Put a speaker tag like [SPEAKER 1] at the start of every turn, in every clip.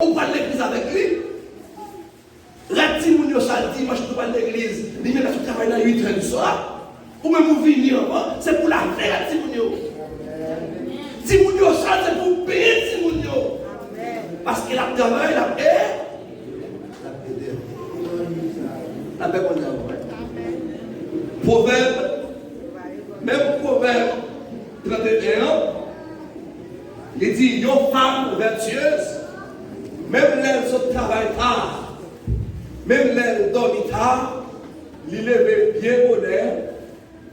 [SPEAKER 1] On va à l'église avec lui. La Timounio Saldi, moi je peux pas à l'église. Il vient de travailler à 8 h du soir. Ou même vous venir, c'est pour la faire à Timounio. Timounio Saldi, c'est pour payer Timounio. Parce qu'il a travaillé, il a payé. La paix qu'on a. Proverbe, même Proverbe 31, il dit, une femme vertueuse, même l'aile se travaille tard, même l'aile dormit tard, il lève bien bonheur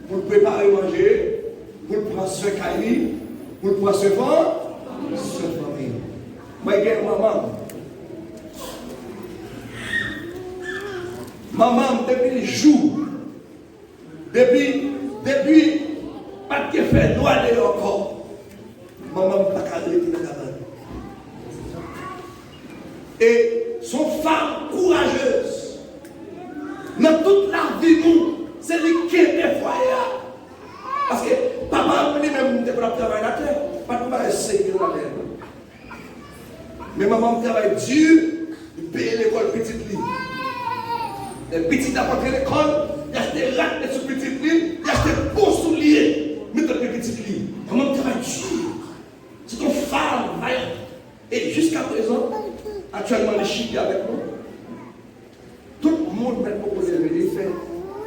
[SPEAKER 1] pour préparer manger, pour prendre soin de lui, pour prendre soin de famille. Moi, j'ai une maman. Maman, depuis le jour, depuis, pas de faire droit de encore, maman n'a pas arrêté de travailler. Et son femme courageuse, dans toute la vie, nous, c'est lui qui est des foyers. Parce que papa, lui-même, ne peut pas travailler la terre, pas de mal essayer la terre. Mais maman travaille dur, il paye l'école petite ligne. Les petits apportent l'école, il y a des rats sur petite ligne, il y a des beaux souliers, mais dans les petites lignes. Maman travaille dur. C'est une femme vaillante. Et jusqu'à présent, actuellement, les chiffres avec nous. Tout le monde met pour vous lever, il fait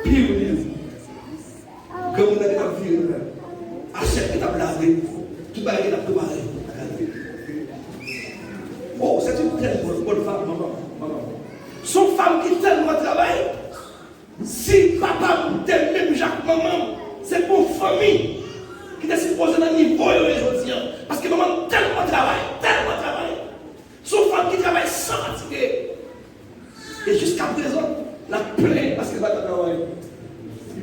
[SPEAKER 1] pire livre. Comme on a déjà vu, achète et table lavé, tout le monde est préparé. Oh, c'est une très bonne femme, maman. Son femme qui tellement travaille, si papa t'aime même Jacques, maman, c'est pour famille qui est supposé dans le niveau aujourd'hui. Parce que maman tellement travaille. Son femme qui travaille sans fatiguer. Et jusqu'à présent, la plaît parce qu'elle va travailler.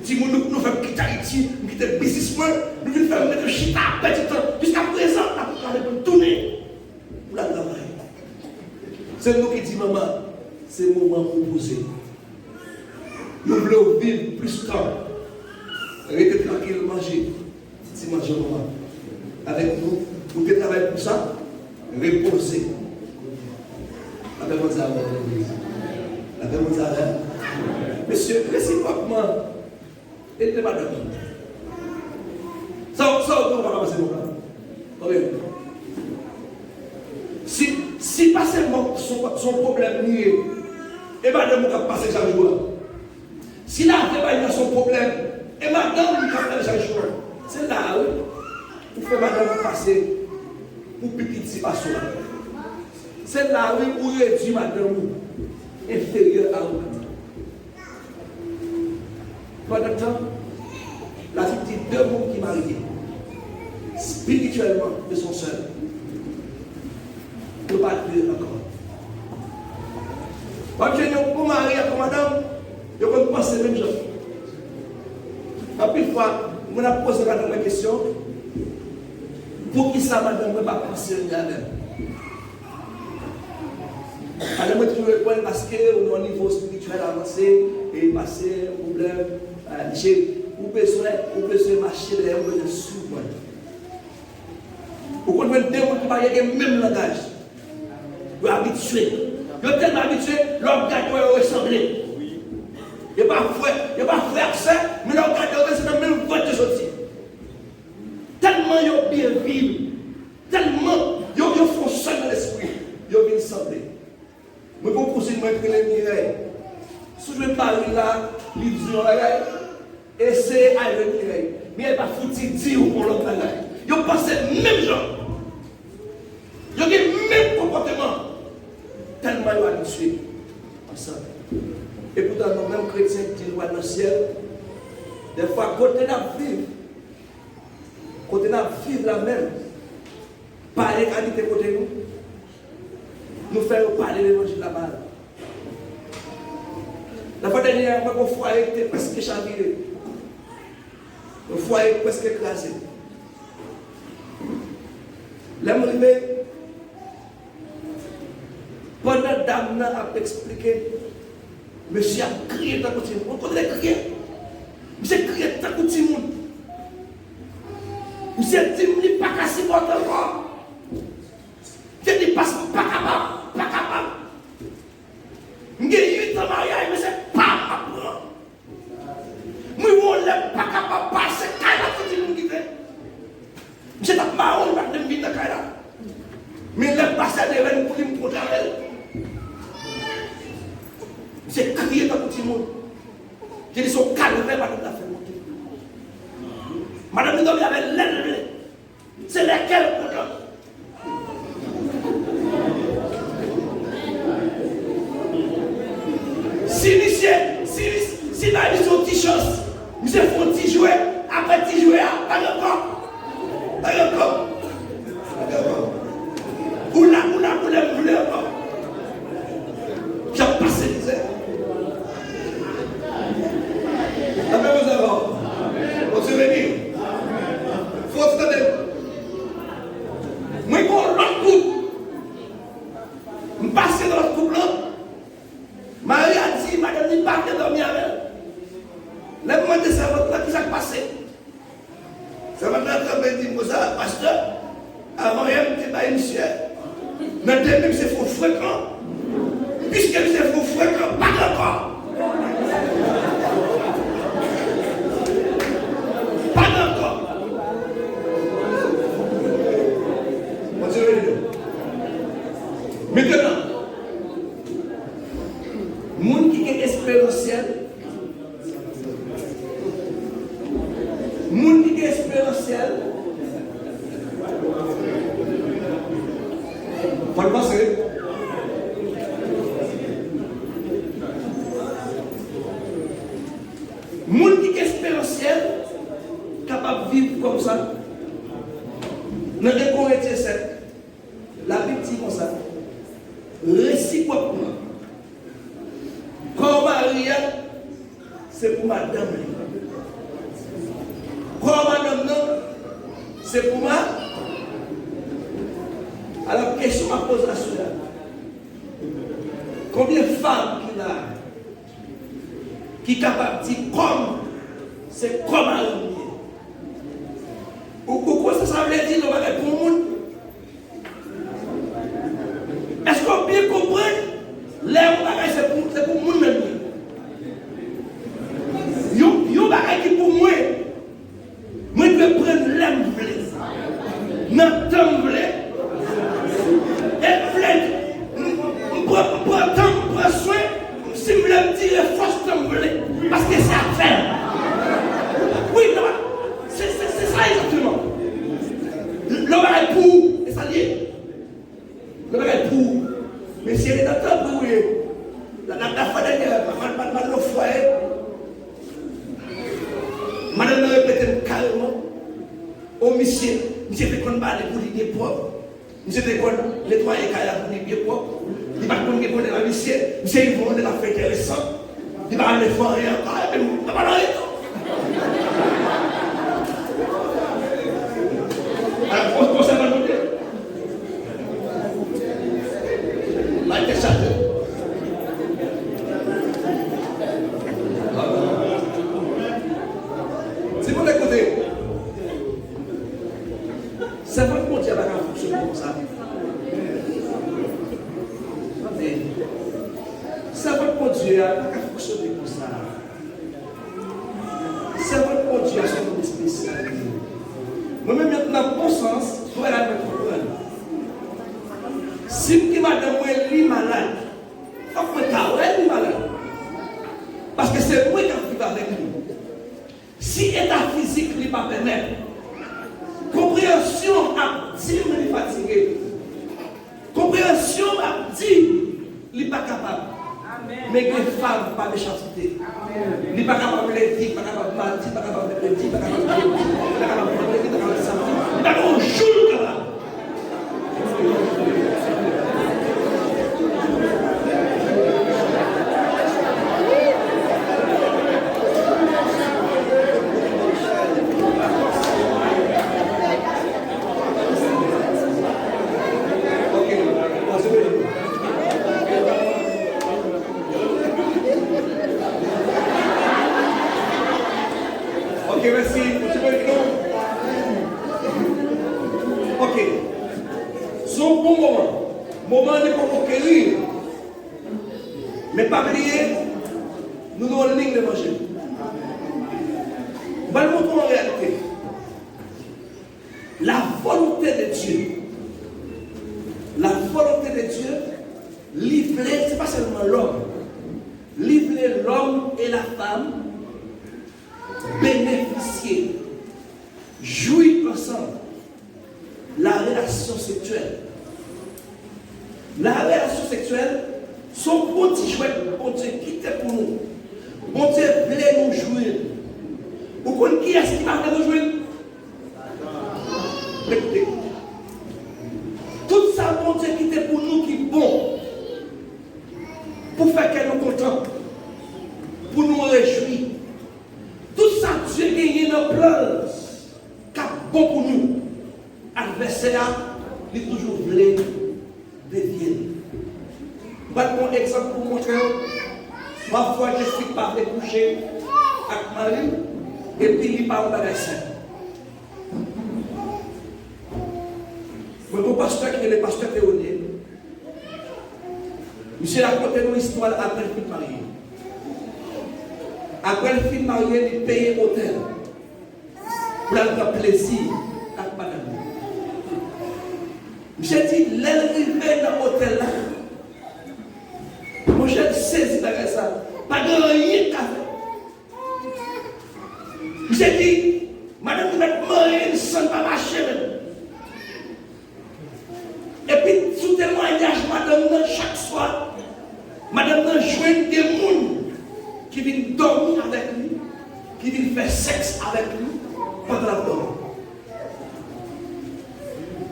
[SPEAKER 1] Si nous faisons quitter Haïti, nous quitter le businessman, nous venons faire mettre le chita à petit temps. Jusqu'à présent, la plaît pour tourner pour la travail. C'est nous qui disons, maman, c'est le moment pour poser. Nous voulons vivre plus de temps. Restez tranquille, manger. Si manger, maman. Avec nous, vous travaillez pour ça, reposez. La paix vous a La paix vous a Monsieur, réciproquement, et ne pas dormir. Ça, on va passer mon plan. Si passer son problème lié, et madame vous va passer chaque jour. Si là, il a son problème, et madame vous va passer chaque jour. C'est là où vous faites madame passer pour petit si pas là. C'est là où vous réduisez madame inférieure à vous. Pendant ce temps, la vie dit deux mondes qui marient. Spirituellement, ils sont seuls. Ne pas dire encore. Parce que pour marier comme madame, je peux penser même chose. En plus, fois, on a posé madame une question. Pour qui ça, madame, ne pas penser à elle? Madame, je trouve répondre parce qu'on est au niveau spirituel avancé et passer un problème. Vous pouvez marcher derrière vous souvent. Vous comprenez deux gens qui parlent le même langage. Vous êtes habitués. Vous êtes tellement habitués, leur gars doit ressembler. Il n'y a pas frère, ça, mais leur gars doit ressembler dans le même vote de sortie. Tellement ils bien vivre, tellement ils fonctionnent dans l'esprit, ils viennent sembler. Mais pour poursuivre, moi, je vais Mireille. Si je vais parler là, ils disent, et c'est à Mireille. Mais elle va foutre dire pour l'autre bagaille. Ils pensent même genre. Ils ont le même comportement. Tellement ils sont habitués à ça. Et pourtant, nous-mêmes chrétiens qui disent dans le ciel, des fois, côté la vivre la même, parler qualité côté nous faisons parler de l'évangile là-bas. La fois dernière, mon foyer était presque chaviré. Le foyer presque écrasé. Là, je suis pendant que dame a expliqué, monsieur a crié dans le monde. On connaît crier. Monsieur a crié dans le monde. Monsieur a dit, il n'y a pas qu'à s'y porter encore. Je dis, pas capable. contre elle. C'est crié dans tout le monde. J'ai dit son calvaire, madame l'a fait monter. Madame nous avait l'aile. C'est lesquels content. Si la mission petit chose, nous avons petit jouet, après petit jouet, pas encore. Pas encore. Ou là, encore. J'ai passé misère. La même chose avant. On se réunit. Faut se donner. Moi, pour l'autre couple, je passe dans l'autre couple. Marie a dit, madame, il part de dormir avec elle. La demande de sa vote là, qui s'est passé. Ça m'a dit, ça, pasteur, avant, il y a un petit monsieur. Notre même, c'est faux fréquent. Puisque c'est faux fréquent, pas encore. Pas encore. Maintenant, monde qui est espérentiel, monde qui est espérentiel, faut le penser. Monde qui est espérentiel, capable de vivre comme ça, dans les Corinthiens 7, la Bible dit comme ça, réciproquement. Comme Marie, c'est pour madame. Comme madame, non, c'est pour moi. Alors, question à poser à cela. Combien de femmes qu'il a qui est capable de dire comme c'est comme Marie? Ou pourquoi ça veut dire qu'on va être pour le monde? Est-ce qu'on peut comprendre? L'air c'est pour le monde même. Yo bagay qui pour moi. Moi je vais prendre l'air vle. Nan temps vle. Et vle. Prends temps, prends soin. Si je me dire force temps vle. Parce que c'est à faire. Oui, c'est ça exactement. Le bagay pour. Et ça dit. Le bagay pour. Mais si elle est dans le temps pour la femme de foyer, madame me répète carrément au monsieur fait qu'on va aller pour les pieds propres, monsieur fait qu'on nettoyer les caillas pour les pieds propres, il va qu'on est la monsieur, il va la fête intéressante, il va aller faire rien encore, il va pas aller. Alors, on s'en va noter. Là, il est chargé. Si vous l'écoutez, c'est votre Dieu qui va fonctionner comme ça. C'est votre Dieu qui va fonctionner comme ça. C'est votre Dieu qui est spécial. Moi-même, maintenant, bon sens, je vais la comprendre. Si qui madame est malade, il faut que tu es malade. Parce que c'est moi qui vivre avec lui. Si l'état physique n'est pas permis, compréhension a dit qu'il est fatigué. Compréhension a dit qu'il n'est pas capable. Mais les femmes pas méchanceté. Il n'est pas capable de le dire, pas capable de mentir, pas capable de le dire, pas capable de le dire, pas capable de le dire, pas capable de le sentir. Il n'est pas capable de jouer là. Merci. Ok. Son bon moment de conquérir. Mais pas oublier, nous devons le ligne de manger. On va le montrer en réalité. La volonté de Dieu. La volonté de Dieu livrer, ce n'est pas seulement l'homme. Livrer l'homme et la femme, bénéficier, jouir ensemble. La relation sexuelle. La relation sexuelle, son petit chouette, bon Dieu, qui était pour nous. Bon Dieu voulait nous jouir. Vous connaissez qui est-ce qui va nous jouir? Écoutez. Tout ça, bon Dieu, qui était pour nous, qui est bon. Pour faire qu'elle nous contente. Pour nous réjouir. Tout ça, Dieu gagné dans le plan. Qui est bon pour nous. Adversaire, il est toujours voulu dévier. Je vais prendre un exemple pour montrer. Ma foi, je suis pas coucher avec Marie et puis il parle de la scène. Mon pasteur qui est le pasteur Théodé, monsieur raconté une histoire après le film marié. Après le film marié, il paye l'hôtel pour avoir plaisir avec madame. Monsieur dit, l'arrivée dans l'hôtel là, mon cher saisi dans ça, pas de rien qu'à faire. Monsieur dit, madame, vous êtes mariée, sans pas marcher même. Et puis, sous témoignage, madame, chaque soir, madame, joint des gens qui viennent dormir avec lui, qui viennent faire sexe avec lui pendant la dormir.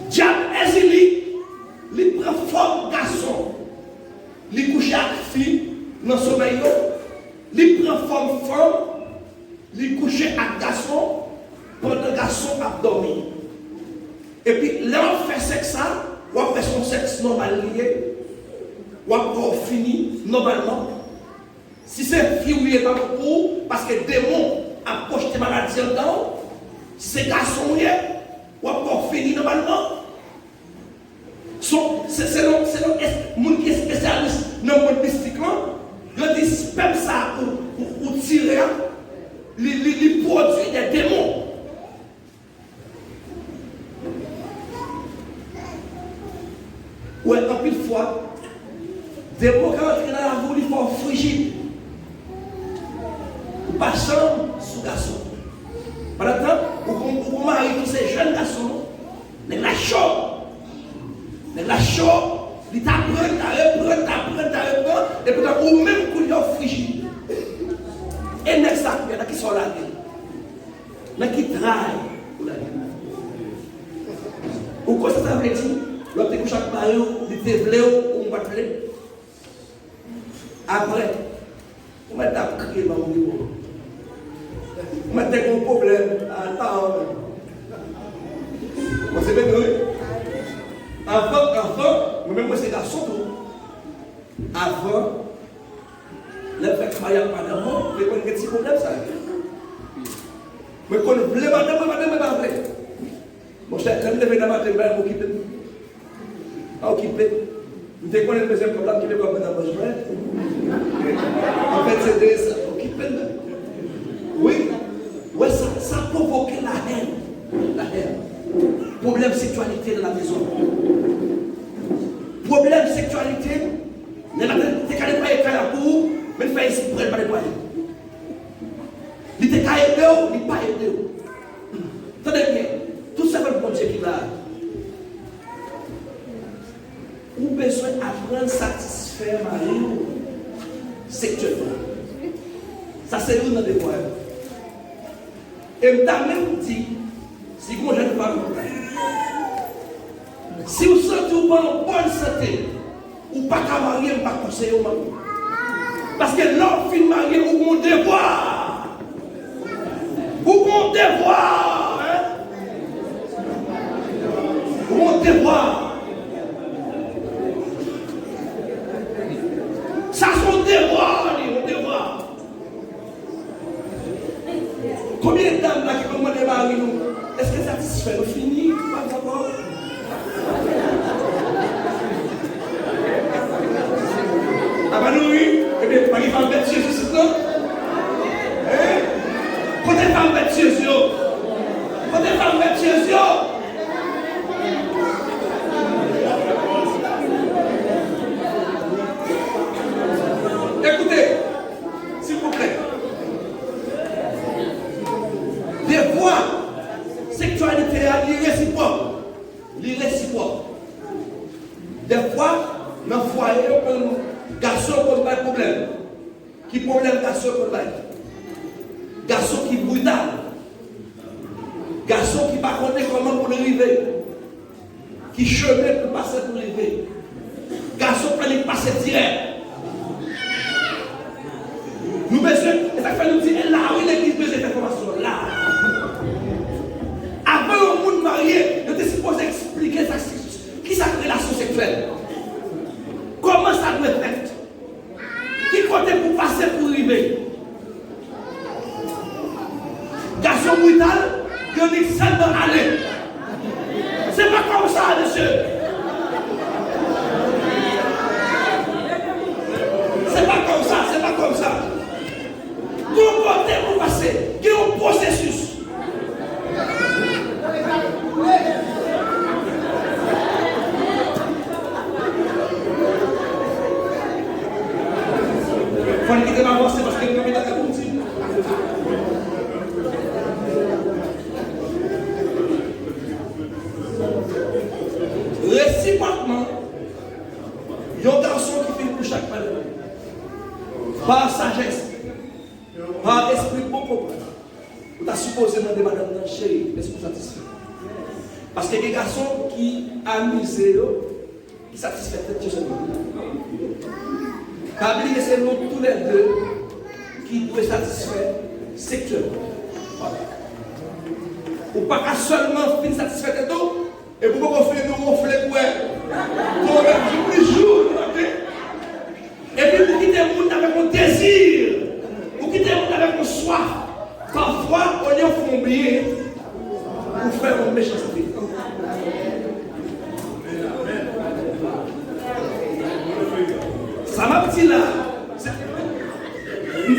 [SPEAKER 1] Diable exilé, il prend forme garçon, il couche avec fille dans son sommeil, il prend forme femme, il couche avec garçon pendant le garçon a dormi. Et puis, là, on fait sexe, on fait son sexe normal lié, on fini normalement. Si c'est fille ou il est pas pour, parce que le démon a projeté maladie en dedans, si c'est garçon ou il est, on fini normalement. C'est le monde qui est spécialiste dans le monde mystique. Il dit sperme ça pour tirer les produits des démons. Ouais, en plus de fois, des mots qui entrent dans la boue, ils font frigide. Pas chambre sous garçon. Par exemple, vous mariez tous ces jeunes garçons, mais la chaud. Mais la chaud, il t'apprend, et puis ou même qu'on est frigide. Et next ça, il y en a qui sont là. Il y en a qui travaillent pour la vie. Ou quoi ça veut dire? L'autre couche avec Mario, il te voulait ou on va te voler. Après, on va t'apprendre dans mon niveau. On va t'aider un problème. Attends. Moi, c'est bien vrai. Avant, moi-même, moi, c'est garçon tout. Avant, le fait que Maria madame, je connais un petit problème, ça. Je connais madame, pas vrai. Bon, je t'ai levé dans ma tête, je m'occupe. Occupé. Je connais le deuxième problème qui est comme dans le besoin. En fait, c'est ça. Occupé. Oui. Ouais, ça a provoqué la haine. La haine. Problème sexualité dans la maison. Problème sexualité. C'est quand il n'est pas pour, mais il fait ici pour ne pas nettoyer. Il n'est pas aidé, il n'est pas aidé. Tenez bien, tout ça va le bon Dieu qui va. Ou besoin d'apprendre à satisfaire Marie sexuellement. Ça c'est une des points. Et je même dit, si vous n'êtes pas si vous sentez en bonne santé, ou pas qu'à marier, ou pas conseiller au mari. Parce que l'homme finit marié, ou mon devoir. Ou mon devoir. Ou mon devoir. Ça c'est mon devoir, mon devoir. Combien de dames là qui commandent des maris nous? Est-ce que ça satisfait nous fini? Pas encore. Ah ben oui, eh bien, pas les femmes bêtes sur ce site là. Hein? Quand les femmes bêtes sur ce quand les femmes bêtes sur ce marié, garçon pose pas de problème. Qui problème garçon pose pas? Garçon qui brutal. Garçon qui ne connaît pas comment pour arriver. Qui chemin pour passer pour arriver. Garçon qui peut passer direct. Nous besoin, et ça fait nous dire, là, oui, l'église besoin d'informations. Là. Avant le monde marié, nous sommes supposés expliquer ça, qui ça relation sexuelle. Comment ça doit être fait. Qui compte pour passer pour arriver. Garçon brutal, il dit seulement aller. C'est pas comme ça, monsieur. C'est pas comme ça, c'est pas comme ça. Comporter pour passer, il y a un processus. Il faut quitter m'avancer parce que nous avons la réponse. Réciproquement, il y a un garçon qui fait pour chaque malheur. Par sagesse, par esprit bon comprendre. Vous avez supposé demander madame chérie, est-ce que vous satisfait? Parce qu'il y a des garçons qui amusent, qui satisfait tout seulement. Car c'est nous tous les deux qui doivent satisfaire sexuellement. Ou pas qu'à seulement finir satisfaire tout, et vous pouvez faire nous ronfler pour elle. Tous les jours, et puis vous quittez le monde avec un désir, vous quittez le monde avec un soif. Parfois, on est en oublier pour faire une méchanceté. Ça m'a dit là.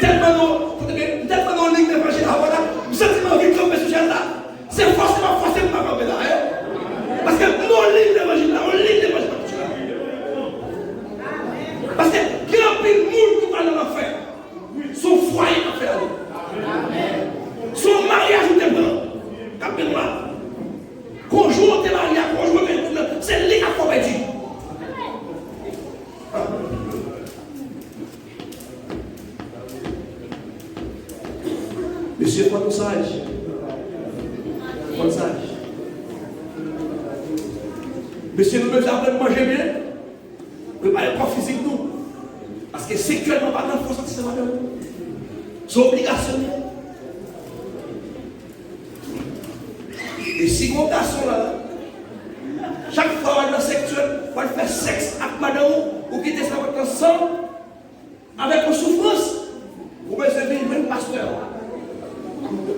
[SPEAKER 1] Tellement ligne d'évangile avant là, vous sentez ma vie comme ce là. C'est forcément pour ma camper là. Parce que mon ligne d'évangile là, on ligne d'évangile là. Parce que grand pile monde qui va dans l'enfer, son foyer va faire aller. Son mariage était bon. Captez-moi. Conjoint de mariage, conjoint de c'est lui qui a combattu. Monsieur, prenons sage. Prenons sage. Monsieur, nous devons apprendre à manger bien. Préparer le corps physique nous. Parce que sexuellement, pas dans le fond, c'est madame. C'est obligation. Et si mon garçon là, chaque fois on est sexuel, on va faire sexe avec madame ou quitter ça avec un sang, avec une souffrance, vous pouvez servir un pasteur.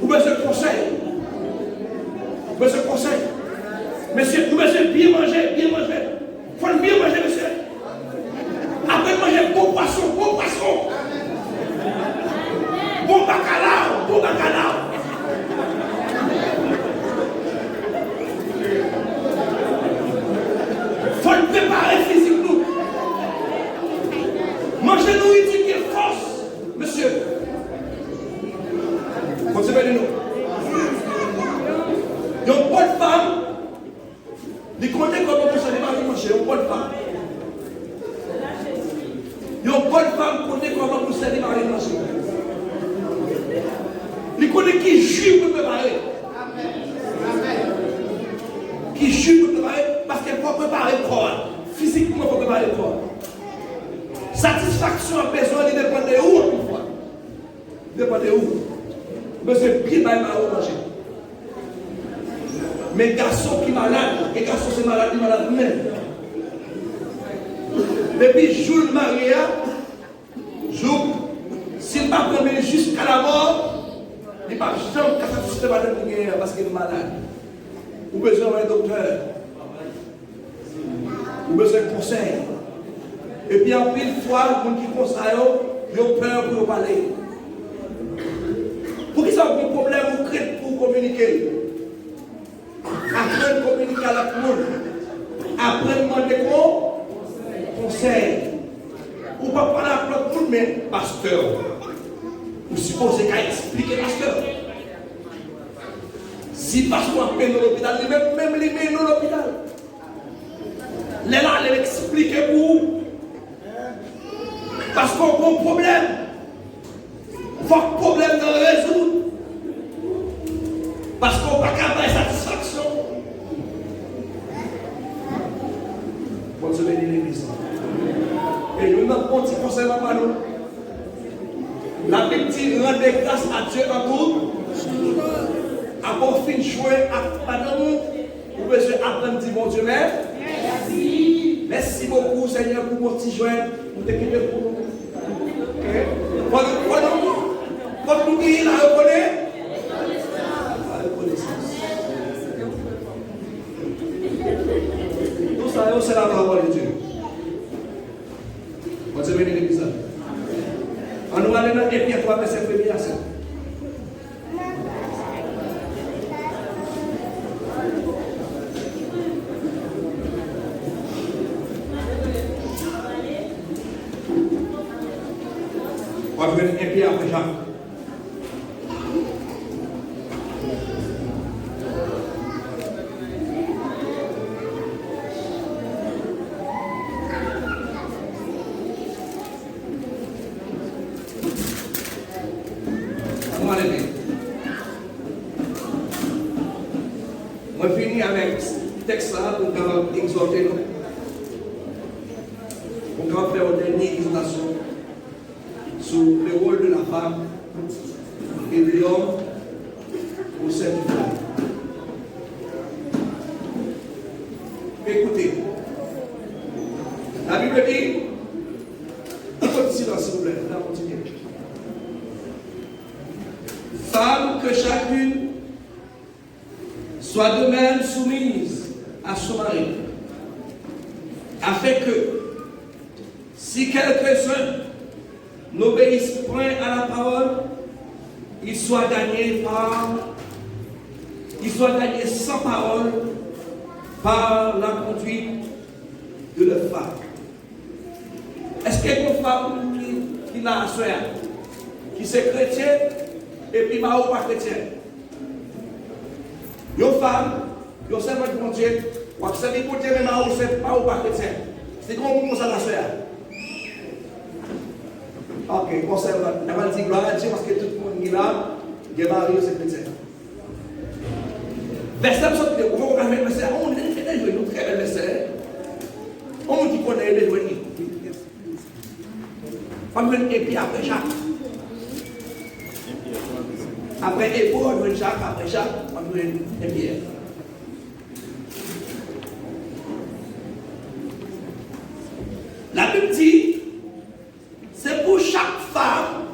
[SPEAKER 1] Vous besoin de conseil. Vous besoin de conseil. Monsieur, vous besoin de bien manger, bien manger. Il faut bien manger, monsieur. Après manger bon poisson, bon poisson. Bon bacalao, bon bacalao. Il faut le préparer physiquement. Manger nourriture qui est force, monsieur. Concevez nous. Il y a une bonne femme, il connaît comment on se démarre de manger, une bonne femme. Il y a une bonne femme qui connaît comment on se démarre de manger. Il connaît qui jure pour préparer. Qui jure pour préparer parce qu'elle faut préparer le corps. Physiquement, il faut préparer le corps. Satisfaction à besoin, il dépend de où, autrefois. Il dépend de où. Mais c'est bien mal manger. Mais garçon qui est malade, et garçon c'est malade, il est malade même. Depuis jour de mariage, jour, s'il ne va pas prendre jusqu'à la mort, il ne va jamais satisfaire madame parce qu'il est malade. Vous avez besoin d'un docteur. Vous avez besoin de conseil. Et puis en pile fois, les gens qui conseillent, ils ont peur pour parler. Pour qu'ils aient un problème, vous créez pour communiquer. Apprendre à communiquer à la cour. Apprendre à demander conseil. Ou pas parler à l'autre monde, mais pasteur. Vous supposez qu'à expliquer pasteur. Si pasteur a peine dans l'hôpital, même les met dans l'hôpital. Les là, les expliquer pour vous. Parce qu'on a un problème. Il faut que le problème soit résolu. Parce qu'on n'a pas capable de satisfaction. Bonne semaine de l'église. Et nous avons un petit conseil à nous. La Bible dit rendez grâce à Dieu en tout. Après fin jouer à madame, vous pouvez apprendre dire mon Dieu, merci. Merci beaucoup, Seigneur, pour mon petit joint. Pour t'équiper pour nous. Quand nous disons la reconnaissance. Tout ça, c'est la parole de Dieu. Bonne semaine de l'église. On nous allons dans Éphésiens 3, verset 1er à 7. On va faire un pied après Jacques. On finit avec ce texte-là pour exhorter nous. On va faire une dernière exhortation sur le rôle de la femme et de l'homme au sein du foyer. Écoutez, la Bible dit, un peu de silence s'il vous plaît, on va continuer. Femme que chacune soit de même soumise à son mari, afin que, si quelques-uns n'obéissent point à la parole, il soit gagné sans parole par la conduite de leur femme. Est-ce qu'il y a une femme qui a un soeur, qui c'est chrétien et puis pas chrétien? Une femme, une servante de mon Dieu, ou observer pour Dieu, mais c'est pas ou pas chrétien. C'est comme ça la soeur. Ok, conserve. On va dire gloire à Dieu parce que tout le monde est là, il est marié, c'est chrétien. Verset, on va mettre verset, on est très bel verset. On dit qu'on est les joueurs. Et puis après Jacques. Après Hébreu, on doit Jacques, après Jacques, on doit Pierre. La Bible dit, c'est pour chaque femme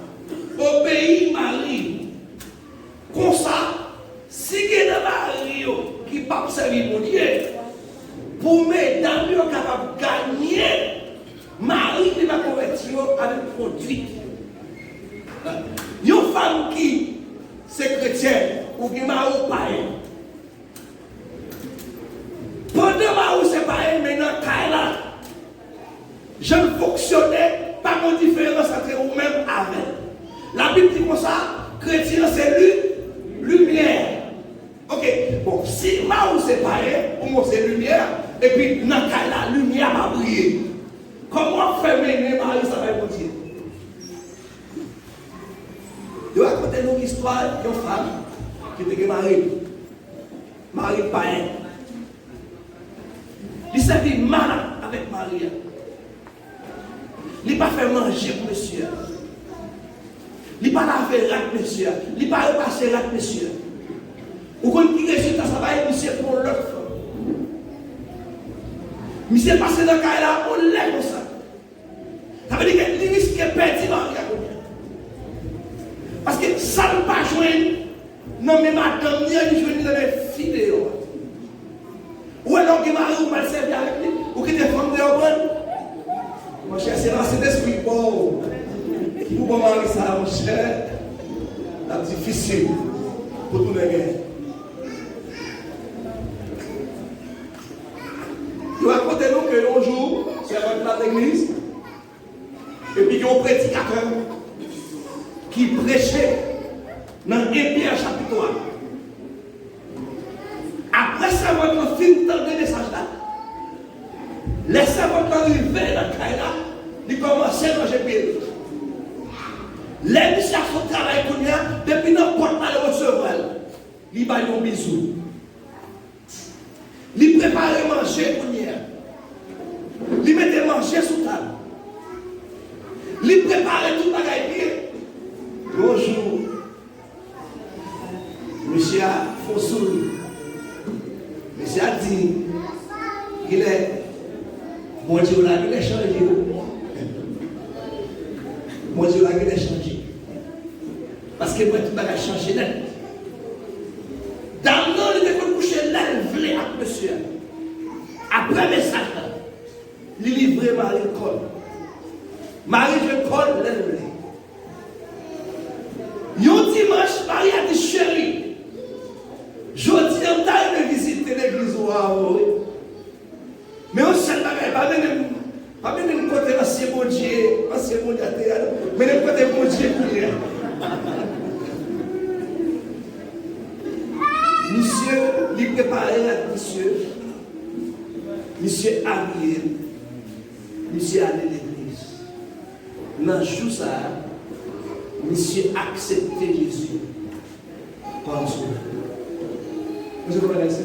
[SPEAKER 1] obéir mari. Comme ça, si il y a un mari qui ne peut pas servir mon Dieu, pour mesdames qui sont capables de gagner, mari qui va convertir avec produit. Une femme qui c'est chrétien ou qui m'a ou païen. Pendant que c'est païen, maintenant, là, je ne fonctionnais pas de différence entre vous-même avec. La Bible dit comme ça, chrétien c'est lumière. Ok, bon, si ma ou c'est païen, pour moi c'est lumière, et puis dans la lumière va briller. Comment faire mener Marie, ça va continuer? Je vais raconter une histoire d'une femme qui était mariée. Marie païen. Il s'est dit malade avec Marie. Il n'a pas fait manger pour monsieur. Il n'a pas lavé rat monsieur. Il n'a pas repassé rat monsieur. Ou quand il résultat, ça va être monsieur pour l'autre femme. Monsieur passé dans le cas là, on lève comme ça. Ça veut dire qu'il risque de perdre Marie. Parce que ça ne va pas joindre, non mais madame, ni à joindre dans les filles. Ou alors que Marie ou mal servi avec lui, ou que des femmes de l'autre. Mon cher, c'est là, c'est esprit bon. Qui vous marier ça, mon cher? C'est difficile pour tous les gars. Je vais raconter nous que un jour, c'est à l'église, et puis il y a un prédicateur qui prêchait dans Éphésiens chapitre 1. Après ça, votre film dans le message là, les servants arrivés dans le cas là, ils commence à manger pile. Les monsieur font travail pour nous, depuis n'importe mal recevoir. Il va un bisou. Il prépare manger pour nous. Il met manger sous table. Il prépare tout le bagage. Bonjour. Monsieur a Fonsoul. Monsieur a dit qu'il est. Mon Dieu, là, il est changé. Mon Dieu, là, il est changé. Parce que moi, tout le monde a changé net. D'abord, il était couché là, il voulait avec monsieur. Après le message, il livrait Marie-Cole. Marie-Cole, il voulait. Un dimanche, Marie a dit chérie, je dis en taille de visiter l'église ou à mais on sait pas même côté ancien bon Dieu, mais le côté bon Dieu pour rien. Monsieur, il préparait à monsieur habillé, monsieur allé à l'église. Dans le jour ça, monsieur accepté Jésus comme son. Vous comprenez ça?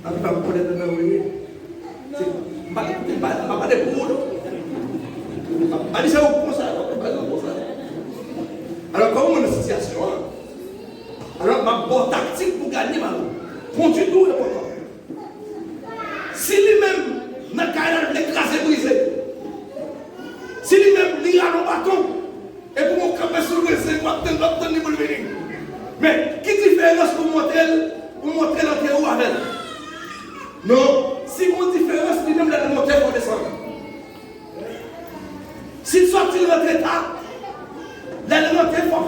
[SPEAKER 1] Je ne vais pas connaître le nom. Je ne vais pas de pour nous. Je ne vais pas dire ça comme ça. Alors, comment on est dans cette situation? Alors, ma bonne tactique pour gagner ma vie. Conduit tout le temps. Si lui-même, dans le cas, il écrasé, brisé. Si lui-même, il a un bâton. Et pour mon camper sur le brisé, il va obtenir le venir. Mais, qui différence pour montrer l'entrée où avec? Non, si mon différence, lui-même, il a monté pour descendre. S'il sortit de notre état, l'élémentaire, il faut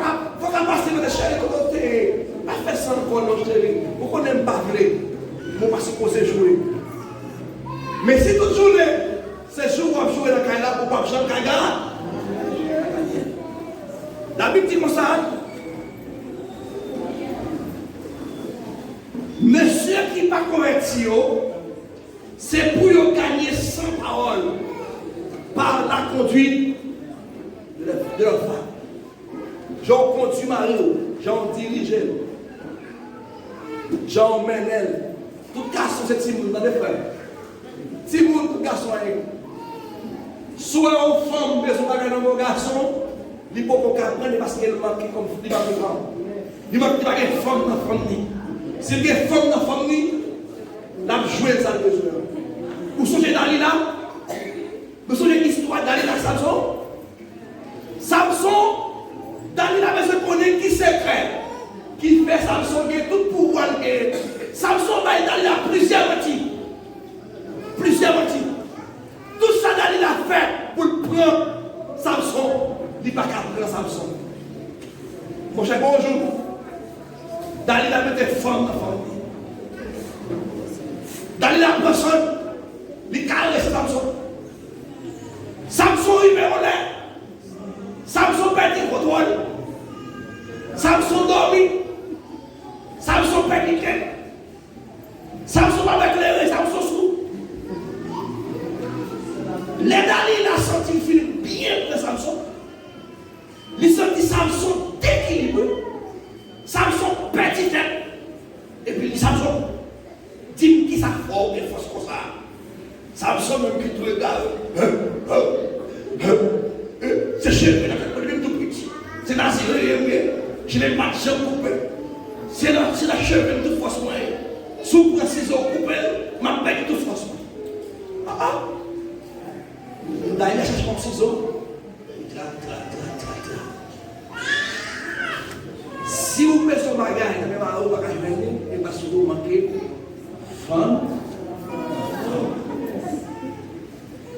[SPEAKER 1] qu'elle passe dans les chéris comme on est. Pas faire ça encore, nos chéris. Pourquoi on n'aime pas vrai? On va se poser jouer. Mais si toute journée, c'est jour où on va jouer dans le Kaila pour pas jouer dans le Kaila. La Bible dit comme ça. Monsieur qui n'est pas converti, c'est pour gagner sans parole par la conduite de leur femme. J'en conduis Marie, j'en dirige, j'en mène elle. Tout garçon, c'est Timoun, dans les frères. Timoun, tout garçon, soit une femme, mais on va gagner un garçon, il faut qu'on apprenne parce qu'elle manque comme il manque grand. Il manque une femme dans la famille. Si il y a une femme dans la famille, la jouer ça besoin. Vous songez Dalila? Vous songez l'histoire Dalila Samson? Samson, Dalila a besoin de connaître qui secret, qui fait Samson, qui est tout pouvoir. Samson va Dalila plusieurs motifs. Plusieurs motifs. Tout ça Dalila a fait pour prendre Samson. Il n'est pas qu'à prendre Samson. Mon cher, bonjour. Dalila mettait femme dans la famille. Dalila prend son, il caresse Samson. Samson, il met en l'air. Samson perd le contrôle. Samson dormit. Samson perd le tête. Samson va éclairer. Samson sous. Les Dalila senti bien de Samson. Il senti Samson déséquilibré. Samson petit tête. Et puis Samson, dis-moi qui ça forme et force comme ça. Samson même qui te regarde. C'est cheveux dans le tout petit. C'est dans les je n'ai pas de cheveux coupés. C'est la cheveux de toute force moyenne. Sous le ciseau coupé, ma bête de toute force moyenne. Ah ah. D'ailleurs, il cherche mon ciseau. Si vous mettez son bagage, vous avez un bagage venu, et parce que vous manquez femme.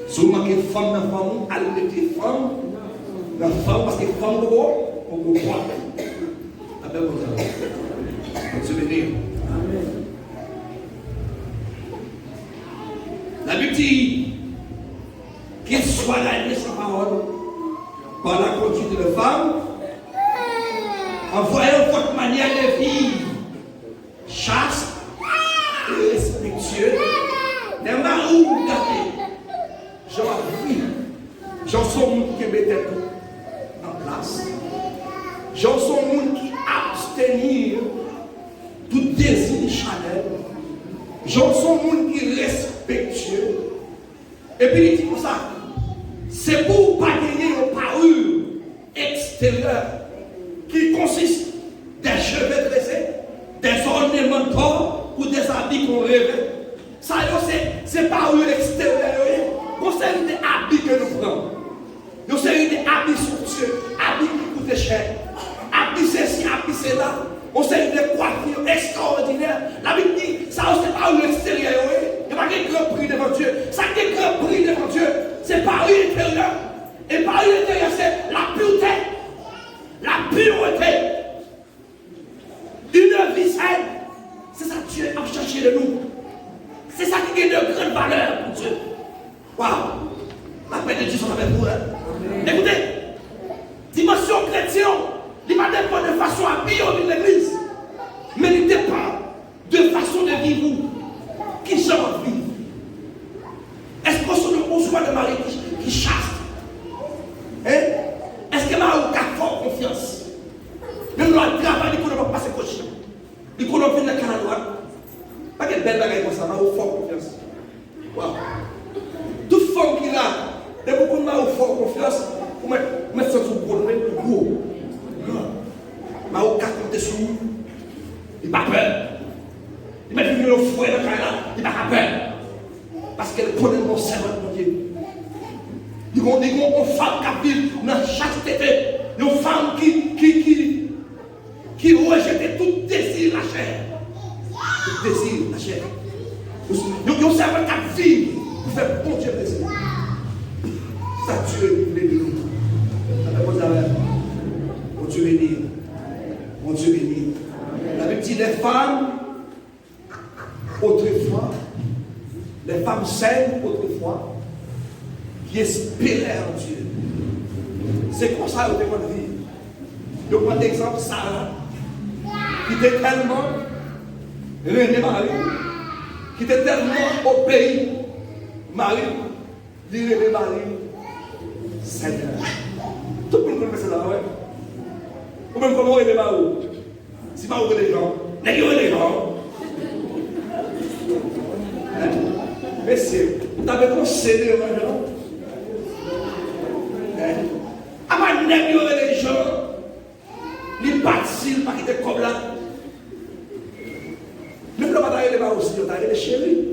[SPEAKER 1] Si vous manquez femme dans la femme, allez mettre femme dans la femme, parce que femme de quoi, on peut croire. Après, vous allez souvenir. La Bible dit qu'il soit gagné sa parole par la conduite de la femme. En voyant votre manière de vivre, chaste et respectueux, les mains où vous gardez, genre, oui, J'en sont monde qui mettent tout en place. J'en sont monde qui abstenir tout désir charnel. J'en sont monde qui respectueux. Et puis il dit comme ça, c'est pour pas gagner une parure extérieure qui consiste des cheveux dressés, des ornements d'or ou des habits qu'on rêve. Ça c'est parure extérieure. C'est des habits que nous prenons. Nous sommes des habits somptueux, habits qui coûtent cher, habits ceci, habits cela. On sait des coiffures extraordinaires. La Bible dit, ça c'est pas un extérieur. Il n'y a pas de grand prix devant Dieu. Ça qui est grand prix devant Dieu, c'est pas une intérieur. Et par une intérieur, c'est la pureté. La pureté. Une vie saine. C'est ça que Dieu a cherché de nous. C'est ça qui est de grande valeur pour Dieu. Waouh! La paix de Dieu sont avec vous. Écoutez, dimension chrétienne, il ne dépend pas de façon à vivre dans l'église, mais il dépend de façon de vivre. Qui j'en vivre? Est-ce qu'on soit de mari qui chaste? Hein? Est-ce que mari a fort confiance? Même dans le travail, il ne peut pas passer coach. Il peut pas venir dans le Canada. Pas de belle bagaille comme ça, mari a fort confiance. Waouh! Toute femme qui a, de beaucoup de mari a fort confiance, pour mettre ça sur le gros. Mais au cas où tu es sous, il n'a pas peur. Il m'a dit que le fouet dans le cas, il n'a pas peur. Parce qu'elle connaît mon serment, mon Dieu. Ils ont une femme qui vit dans chasteté. Une femme qui rejette tout désir la chair. Tout désir la chair. Ils ont un serment qui vit pour faire bon Dieu plaisir. Ça Dieu est béni. Mon Dieu béni. Mon Dieu béni. La Bible dit les femmes, autrefois, les femmes saines autrefois, qui espéraient en Dieu. C'est comme ça que vous devez vivre. Je prends l'exemple Sarah, qui était tellement reine Marie, qui était tellement au pays, Marie, reine Marie, Seigneur. Tout le monde connaît ça, ouais. Ou même comment il est Maou. Si Maou est les gens, les gens. Mais c'est, tu avais concédé maintenant. Avant de négocier les gens, les partis, pas qui étaient comme là. Même le bataille de Maou aussi, tu as les chéris.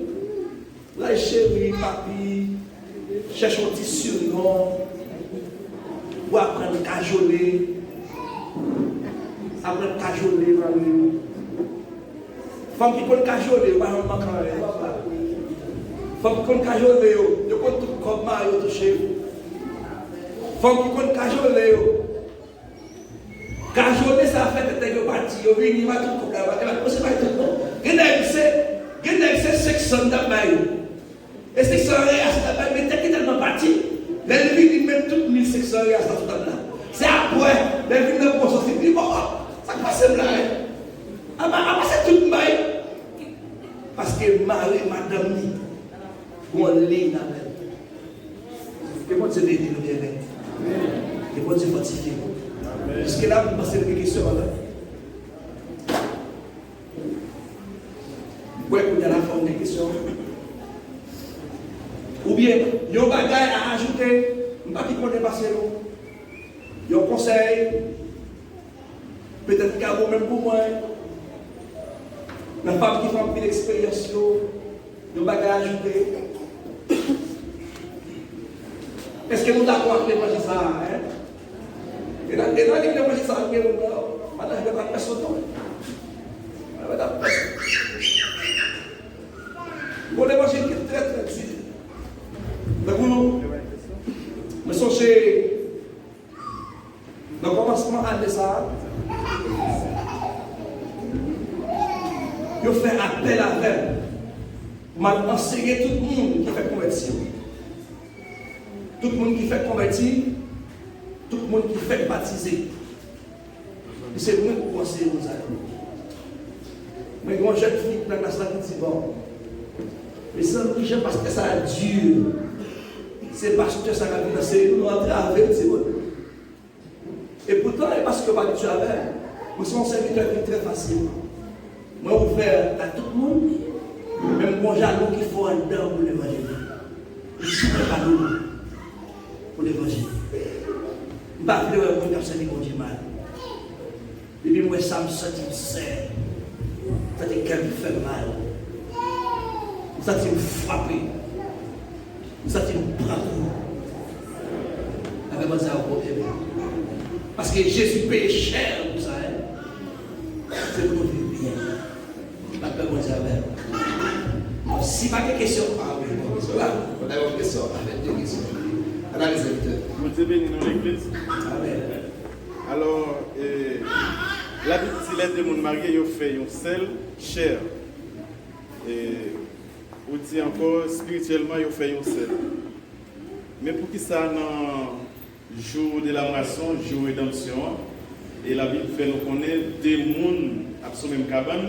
[SPEAKER 1] Là, les chéris, papi, cherche un petit surnom, ou apprendre à cajoler. Après cajoler, femme qui peut cajoler, pas un manquant. Femme qui peut cajoler, je peux tout comme Mario toucher. Femme qui peut cajoler, cajoler ça fait que tu es parti, tu viens, il va tout comme là, c'est pas tout bon. Il y a 600 d'abeilles. Et 600 d'abeilles, mais tu es tellement parti. Les villes, ils mettent toutes 1600 dans tout là. C'est après, les villes ne peuvent pas sortir. Ça passe là. C'est tout le monde. Parce que Marie, madame, on lit dans elle. Que moi, Dieu bénisse le bien-être. Que moi, Dieu fortifie. Jusque là, vous passez des questions. Oui, il y a la forme des questions. Ou bien, il y a un bagage à ajouter. Je ne sais pas qui connaît passer. Il y a un conseil. Peut-être qu'il y a même pour moi. La femme qui fait une expérience, le bagage à ajouter. Est-ce que nous sommes d'accord avec les magistrats? Et dans les magistrats, on va faire personne. Bon, les magistrats qui sont très très difficiles. Mais vous songez, dans le commencement de ça, je fais appel à elle pour m'enseigner tout le monde qui fait convertir. Tout le monde qui fait convertir, tout le monde qui fait baptiser. Et c'est moi qui conseille aux amis. Mais quand jeune fille dans la classe qui dit bon, mais ça nous j'aime parce que ça a dur. c'est parce que ça a financé, nous rentrons avec, c'est bon. Et pourtant, parce que pas du tout avec, nous sommes serviteurs qui est très facile. Moi, ouvert à tout le monde, même mon jalon qu'il faut en dedans pour l'évangile. Je suis pas nous pour l'évangile. Je ne vais pas faire un personne qui dit mal. Et puis moi, ça me sentit serre. Ça me fait mal. Ça me frappé. Ça me prend. Avec moi, ça a problème. Parce que Jésus paye cher pour ça. C'est pour nous bien. Après, moi, ça va. Si pas de questions, on a une question, avec deux questions. Analyse
[SPEAKER 2] vous êtes béni dans l'église.
[SPEAKER 1] Amen.
[SPEAKER 2] Alors, la Bible dit les deux mariés, ils fait un seul chair. Et vous dit encore, spirituellement, ils fait un seul. Mais pour qui ça, dans le jour de la moisson, jour de rédemption, et la Bible fait nous connaître des mondes absolument cabane,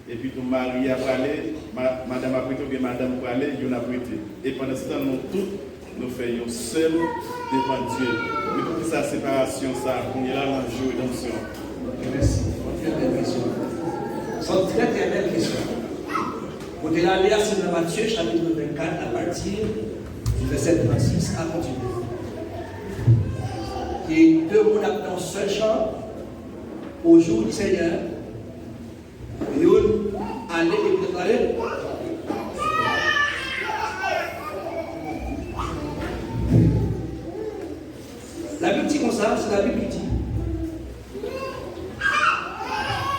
[SPEAKER 2] et puis ton mari a parlé, madame a prêté, ou bien madame a parlé, il a prêté. Et pendant ce temps, nous tous, nous faisons seul devant Dieu. Mais pour que sa séparation, ça, on est là dans le jour de rédemption.
[SPEAKER 1] Merci. Très belle question. C'est une très très belle question. Vous allez aller à Matthieu, chapitre 24, à partir du verset 26 à continuer. Et deux mots dans un seul champ, au jour du Seigneur, et on allait et préparer. La Bible dit comme ça, c'est la Bible qui dit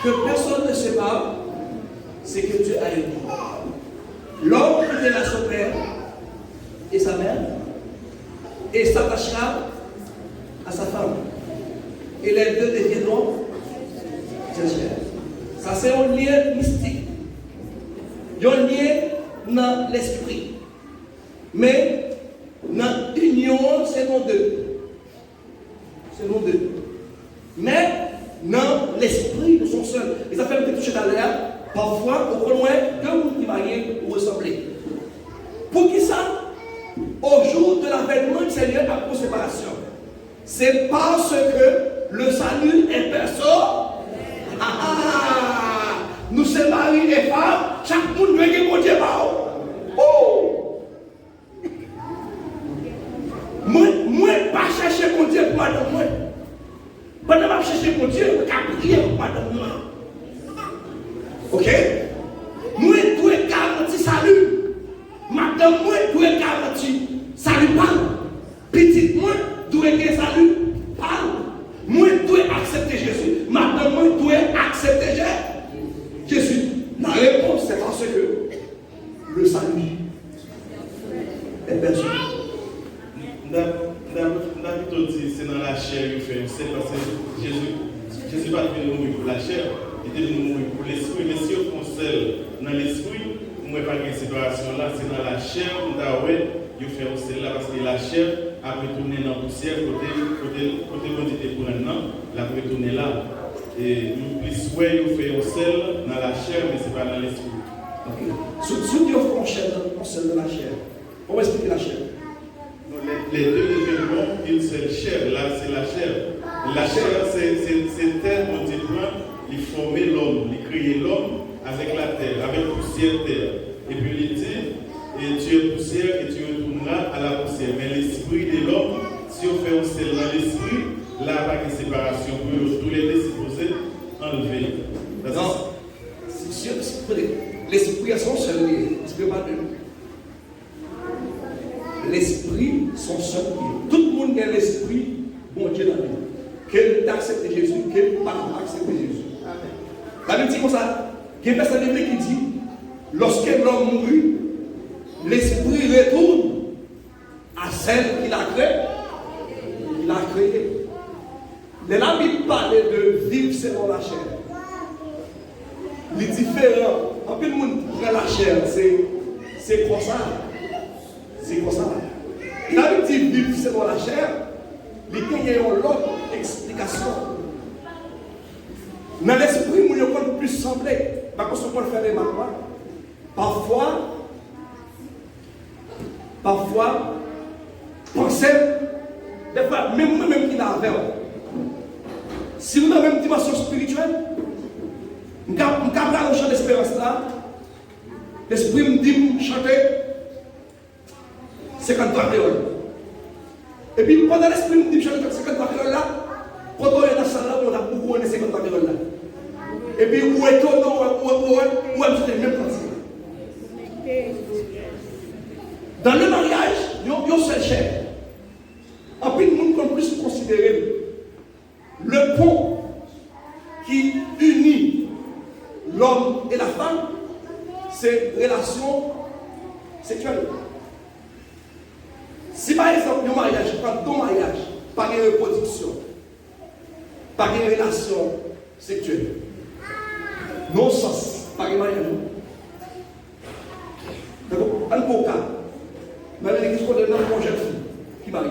[SPEAKER 1] que personne ne sépare, c'est que Dieu a uni. L'homme quittera son père et sa mère et s'attachera à sa femme. Et les deux deviendront chair. Ça, c'est un lien mystique. Il y a un lien dans l'esprit. Mais dans l'union, c'est non deux. C'est non deux. Mais dans l'esprit, nous sommes seuls. Et ça fait un peu toucher à l'air. Parfois, au loin, deux mondes qui varient ou ressembler. Pour qui ça? Au jour de l'avènement du Seigneur à pour séparation. C'est parce que le salut est perso. Nous sommes mari et femme, chaque monde doit être mon Dieu. Oh! Moi, pas chercher mon Dieu pour madame moi. Pendant que je cherche mon Dieu, je vais prier pour madame moi. Ok? Moi, je dois garantir salut. Madame moi, je dois garantir salut. Petite moi, je dois garantir salut. Moi, je dois accepter Jésus. Madame moi, je dois accepter Jésus. La réponse, c'est parce que le salut est perçu.
[SPEAKER 2] David dit c'est dans la chair qu'il fait. C'est parce que Jésus n'est pas venu mourir pour la chair, il est venu mourir pour l'esprit. Mais si on concerne dans l'esprit, on ne peut pas une séparation là, c'est dans la chair, on a il fait aussi là parce que la chair a retourné dans la poussière, côté quantité pour maintenant, la retourner là. Et plus ouais, il fait aussi dans la chair, mais ce n'est pas dans l'esprit.
[SPEAKER 1] Sous Dieu on sel de la chair. Comment expliquer la chair?
[SPEAKER 2] Les deux deviendront une seule chair. Là, c'est la chair. La chair, c'est terre qu'on dit, il formait l'homme, il créait l'homme avec la terre, avec poussière terre. Et puis il dit, et tu es poussière et tu retourneras à la poussière. Mais l'esprit de l'homme, si on fait un seul dans l'esprit, là, il n'y a pas de séparation. Tous les deux supposés enlever.
[SPEAKER 1] Non, l'esprit a son seul lié. L'esprit pas deux. L'esprit, son seul lié. Tout le monde a l'esprit, bon Dieu dans la vie. Quel accepte Jésus, quel pas accepte Jésus. La Bible dit comme ça. Il y a une personne qui dit, lorsque l'homme mourut, l'esprit retourne à celle qu'il a créée. Il a créé. Mais la Bible parle de vivre selon la chair. Les différents, en plus le monde prend la chair, c'est comme ça. C'est comme ça. La Bible dit vivre selon la chair, il y a une autre explication. Dans l'esprit, nous avons plus semblé. Parce qu'on peut faire des Parfois, pensez, des fois, même moi-même qui n'a pas, si nous avons la même dimension spirituelle, nous avons un chant d'espérance là, l'esprit me dit chanter 53 créoles. Et puis pendant l'esprit me dit chanter 53 créoles là, quand on est dans la salle là, on a beaucoup de 53 créoles là. Et puis où est-on, où est-ce que même parti. Dans le mariage, il y a une seule chair. En plus, nous pouvons plus considérer le pont qui unit l'homme et la femme, c'est relation sexuelle. Si par exemple, un mariage, je prends ton mariage, pas de reproduction, pas de relation sexuelle, non sens, pas de mariage. D'accord? Un beau cas. Mais l'église qu'on a dans mon jeune fille qui marie.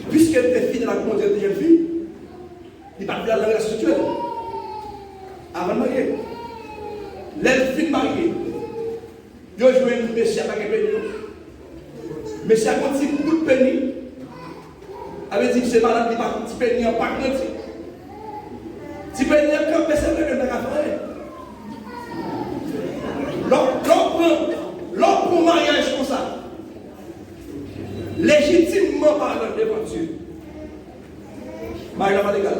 [SPEAKER 1] Puisqu'elle était fille de la conduite de jeune fille, il va plus à la relation sexuelle. Avant de marier. L'elle mariée. Il a joué une messie avec un pénis. Messie a continué beaucoup de pénis. Elle dit que c'est malade, il va un petit pénis en pas grandi. Petit pénis en camp, mais c'est vrai que n'a faire. L'homme pour mariage comme ça, légitimement parlant devant Dieu, mariage va légal.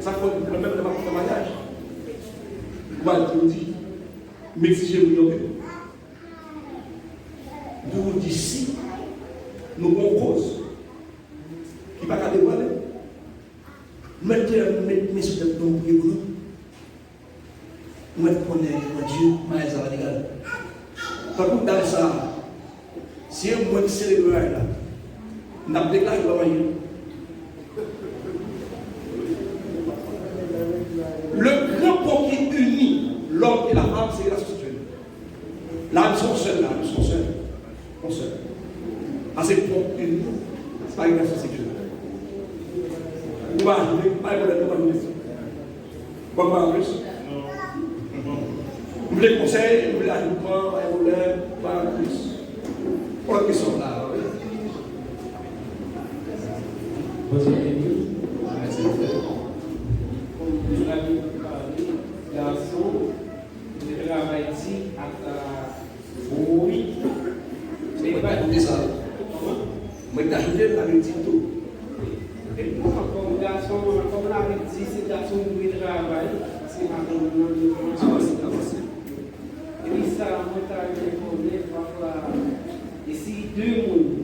[SPEAKER 1] Ça faut le même devant le mariage. Moi, je vous dis, m'exigez-vous de vous d'ici, nous avons cause qui va pas dévoiler. Mettez sur le don pour vous. Moi, je connais Dieu, mais ça va légal. Par contre, dans ça, si moi qui célèbre là, je n'ai déclaré pas rien. Le grand pont qui unit l'homme et la femme, c'est la sexuelle. Là, ils sont seuls, là, ils sont seuls. Ils sont seuls. À ces ponts unis, ce n'est pas une relation sexuelle. Vous m'avez ajouté, pas de problème, vous m'avez ajouté. Vous voulez conseil, vous voulez ajoutement, vous voulez pas plus. Pour la question là.
[SPEAKER 3] Bonjour, merci. Comme l'ami parlé, garçon, je travaille ici à oui.
[SPEAKER 1] Mais pas tout ça. Moi, j'ai ajouté la même tout.
[SPEAKER 3] Comme garçon, comme l'avait dit, c'est garçon qui travaille. C'est ma demande. Et puis ça, moi, je vais parfois, ici, deux mondes,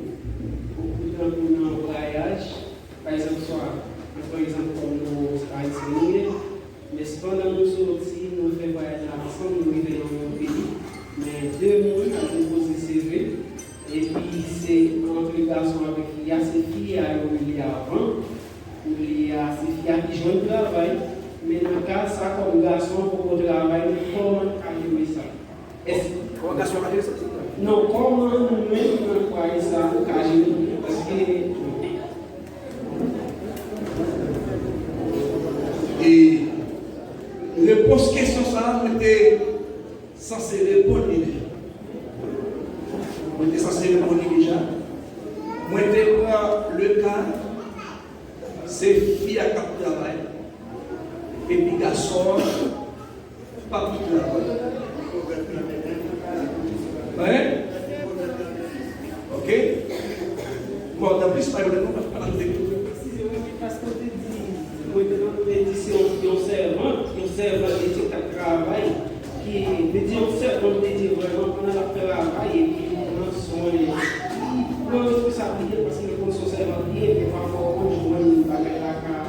[SPEAKER 3] beaucoup de gens en voyage, par exemple, par exemple, comme nos Haïtiens, mais cependant, nous sortis, nous faisons voyage ensemble, nous vivons dans mon pays, mais deux mondes à déposer CV, et puis c'est entre les garçons avec filles, ces filles à l'oublier avant, il y a ces filles qui jouent le travail, mais dans le cas, ça, comme garçon, pour le travail, comment arriver ça?
[SPEAKER 1] Comment garçon arrive ça?
[SPEAKER 3] Non, comment nous-mêmes nous croyons ça? Parce que.
[SPEAKER 1] Et réponse question ça, on était censé répondre déjà. On était censé répondre déjà. Moi, je prends le cas, c'est fille à cap travail. Et puis garçon, pas tout travail. Ouais? Ok? Bon, d'en plus, pas vraiment, pas la tête.
[SPEAKER 3] Parce que tu dis, moi, dans l'édition, il y a un servant qui est à travail, qui veut dire un servant qui dit vraiment qu'on a le travail et puis on a son. Non, il faut s'appliquer parce que le son servant qui est, mais parfois on joue une bagarre à la.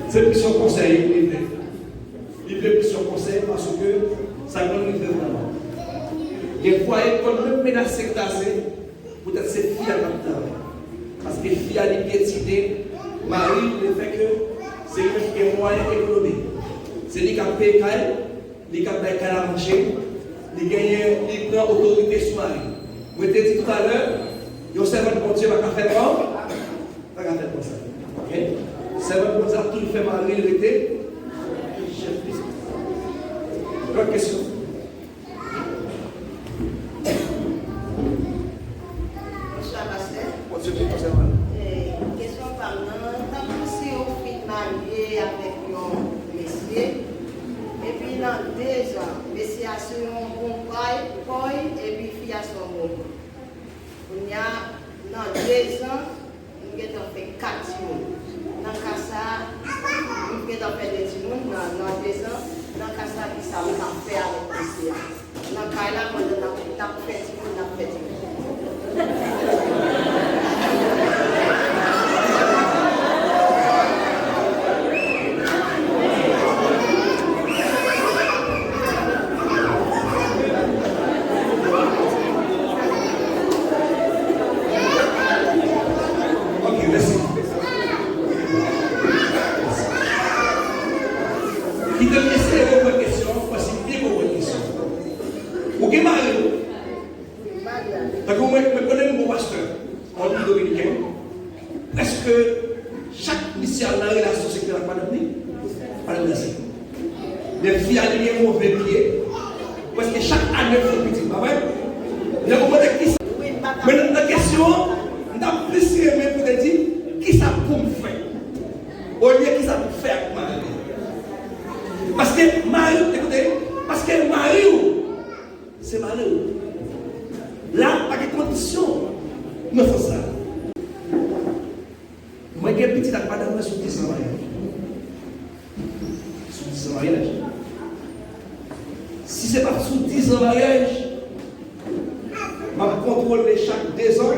[SPEAKER 1] C'est plus son conseil, il veut plus son conseil parce que ça donne une vraiment. Des fois, quand même menacé de tasser, peut-être c'est fille à l'intérieur. Parce que fille a des piétines, Marie, le fait que c'est lui qui est moyen économique. C'est lui qui a payé, lui qui a payé à manger, il prend autorité sur Marie. Vous avez dit tout à l'heure, il y a un servant de Dieu qui va faire quoi? Pas faire comme ça. Ok? C'est vrai que tout fait Marie, il était chef. L'autre question.
[SPEAKER 4] Bonsoir, pasteur.
[SPEAKER 1] Question
[SPEAKER 4] Par exemple, si on finit marié avec un monsieur, et puis dans 2 ans, monsieur a sur un bon paille, et puis fille a son bon. On y a, dans 2 ans, on a fait 4 jours. Dans le cas ça, on a fait 2 jours, dans 2 ans, dans le cas ça, qui ça va faire avec monsieur. Dans le cas là, on a fait 2 jours, on a fait 2 jours.
[SPEAKER 1] Est-ce que chaque mission a une relation sexuelle avec madame? Pas de relation. Les filles ont des mauvais pieds. Parce que chaque année, il faut petit. Pas vrai? Vous avez qui ça? Maintenant, la question, on a plus aimé pour te dire qui ça pour me faire. Au lieu qui ça pour faire avec Marie. Parce que Marie, écoutez, parce que Marie, c'est Marie. Là, pas de condition, il faut ça. Moi, j'ai un petit madame sur 10 ans mariage. Sur 10 ans mariage. Si ce n'est pas sous 10 ans mariage, je contrôle chaque 2 ans.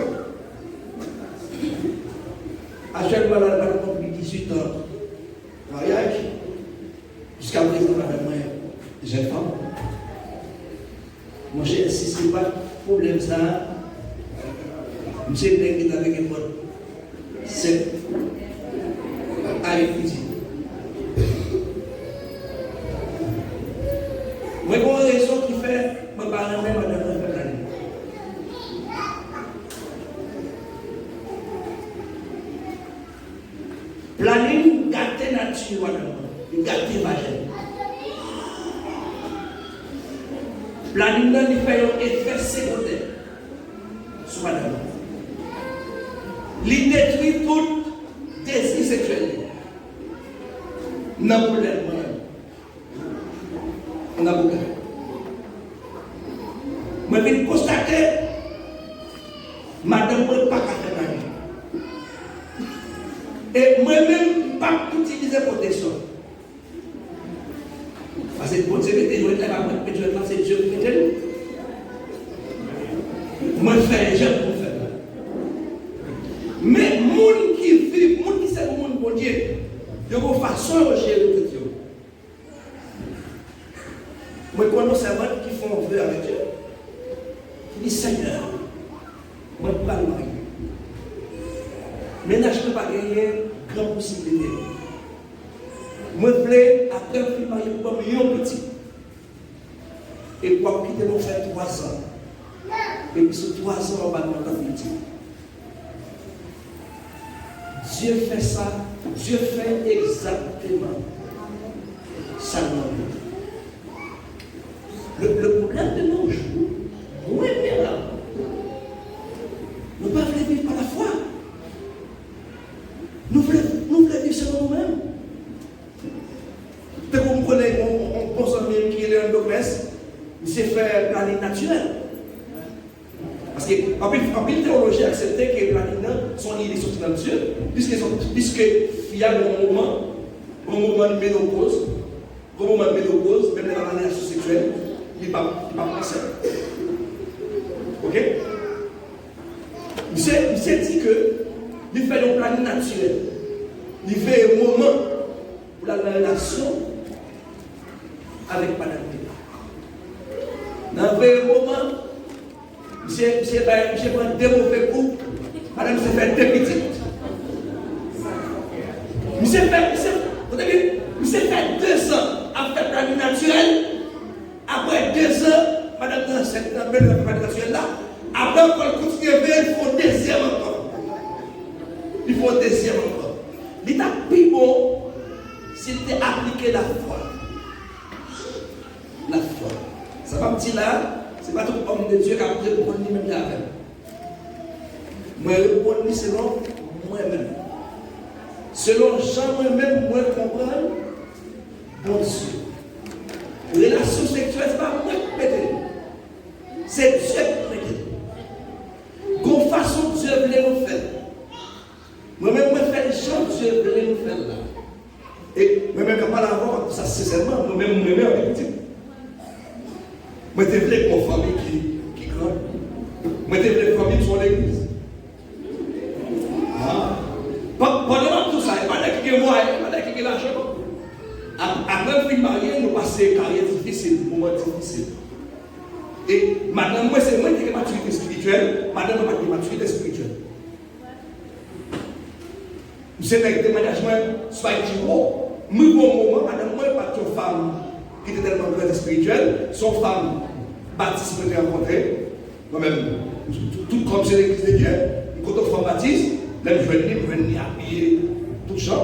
[SPEAKER 1] Actuellement, elle a depuis 18 ans mariage. Jusqu'à présent, madame, jeune femme. Moi, j'ai insisté pas de problème ça. Monsieur est avec un pote. C'est avec petit. Moi, j'ai une raison qui fait que je ne parle même pas de l'année. Planning, gâter nature, gâter vagin. Planning, il fait un effet secondaire sur madame. Il détruit tout désir sexuel. Non, pour l'air, on a beaucoup. Mais je vais constater, madame ne peut pas faire la vie. Et moi-même, je ne peux pas utiliser protection. Parce que pour Dieu, c'est Dieu qui fait. Moi, je fais un jeune pour faire. Mais les gens qui vivent, les gens qui sont le monde bon Dieu, de vos façons de gérer le Dieu. Moi, je connais des servantes qui font un vœu avec Dieu. Qui disent Seigneur, moi, je ne peux pas le marier. Maintenant, je ne peux pas gagner grande possibilité. Moi, je voulais, après, je vais marier pour un petit. Et pour quitter mon frère 3 ans. Et puis, sur 3 ans, on va demander un petit. Dieu fait ça, Dieu fait exactement ça. Le problème de nos jours, oui, bien là, nous ne pouvons pas vivre par la foi. Nous voulons vivre selon nous-mêmes. Vous comprenez, on pense même qu'il est un dogmesse, il s'est fait planning naturel. Parce que en pile théologie acceptait que les planines sont liés sur dans Dieu, puisque il y a un moment de ménopause, même dans la relation sexuelle, il n'est pas passé. Ok? Il s'est dit que il fait un planning naturel. Il fait un moment pour la relation avec Madame P. Dans un moment, Monsieur prend 2 mauvais coups, madame s'est fait 2 petites. Monsieur fait 2 ans à faire planning naturel. Après 2 ans, madame dans cette belle planning naturel là. Après, quand elle continue à faire, il faut un deuxième encore. Il faut un deuxième encore. L'état plus bon, c'était appliquer la foi. La foi. Ça va me dire là, ce n'est pas tout homme de Dieu qui a répondu lui-même là avec. Moi, réponds selon moi-même. Selon Jean moi-même, moi comprendre, bon Dieu. Relation sexuelle, ce n'est pas moi qui mette. C'est Dieu qui mette. Qu'on façon Dieu voulait nous faire. Moi-même, moi fais les choses Dieu voulait nous faire là. Et moi-même, quand je parle avant, ça sincèrement, moi-même, moi-même, moi, je voulais qu'on famille qui grande. Moi, je voulais une famille qui soit l'église. Pendant tout ça, il n'y a pas de qui est moi, il n'y a pas de qui est l'argent. Après le film marié, nous passons une carrière difficile, un moment difficile. Et madame, moi, c'est moi qui ai une maturité spirituelle, madame, moi, qui ai une maturité spirituelle. C'est un déménagement, soit du haut. Moi, bon moment, madame, moi, pas une femme qui était tellement grande spirituelle, son femme, baptiste, je l'ai rencontrée. Moi-même, tout comme c'est l'église de Dieu, quand on fait baptise, là, je venir habiller tout ça.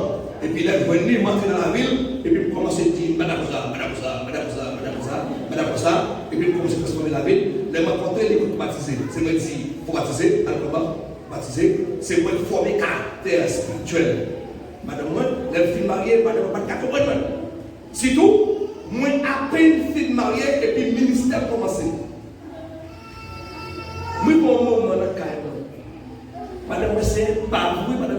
[SPEAKER 1] Et puis là, je venir monter dans la ville, et puis je commence à dire madame ça, madame ça, madame ça, madame ça, madame ça, et puis je commence à transformer la ville. Là, je rencontre les groupes baptisés. C'est moi qui dis, pour baptiser, alors baptiser, c'est moi qui forme un caractère spirituel. Madame, moi, là, je suis marié, madame, pas de caractère. C'est tout. Moi, à peine fille mariée, et puis le ministère commencé. Moi, pour moi, je suis madame, c'est pas vous, madame,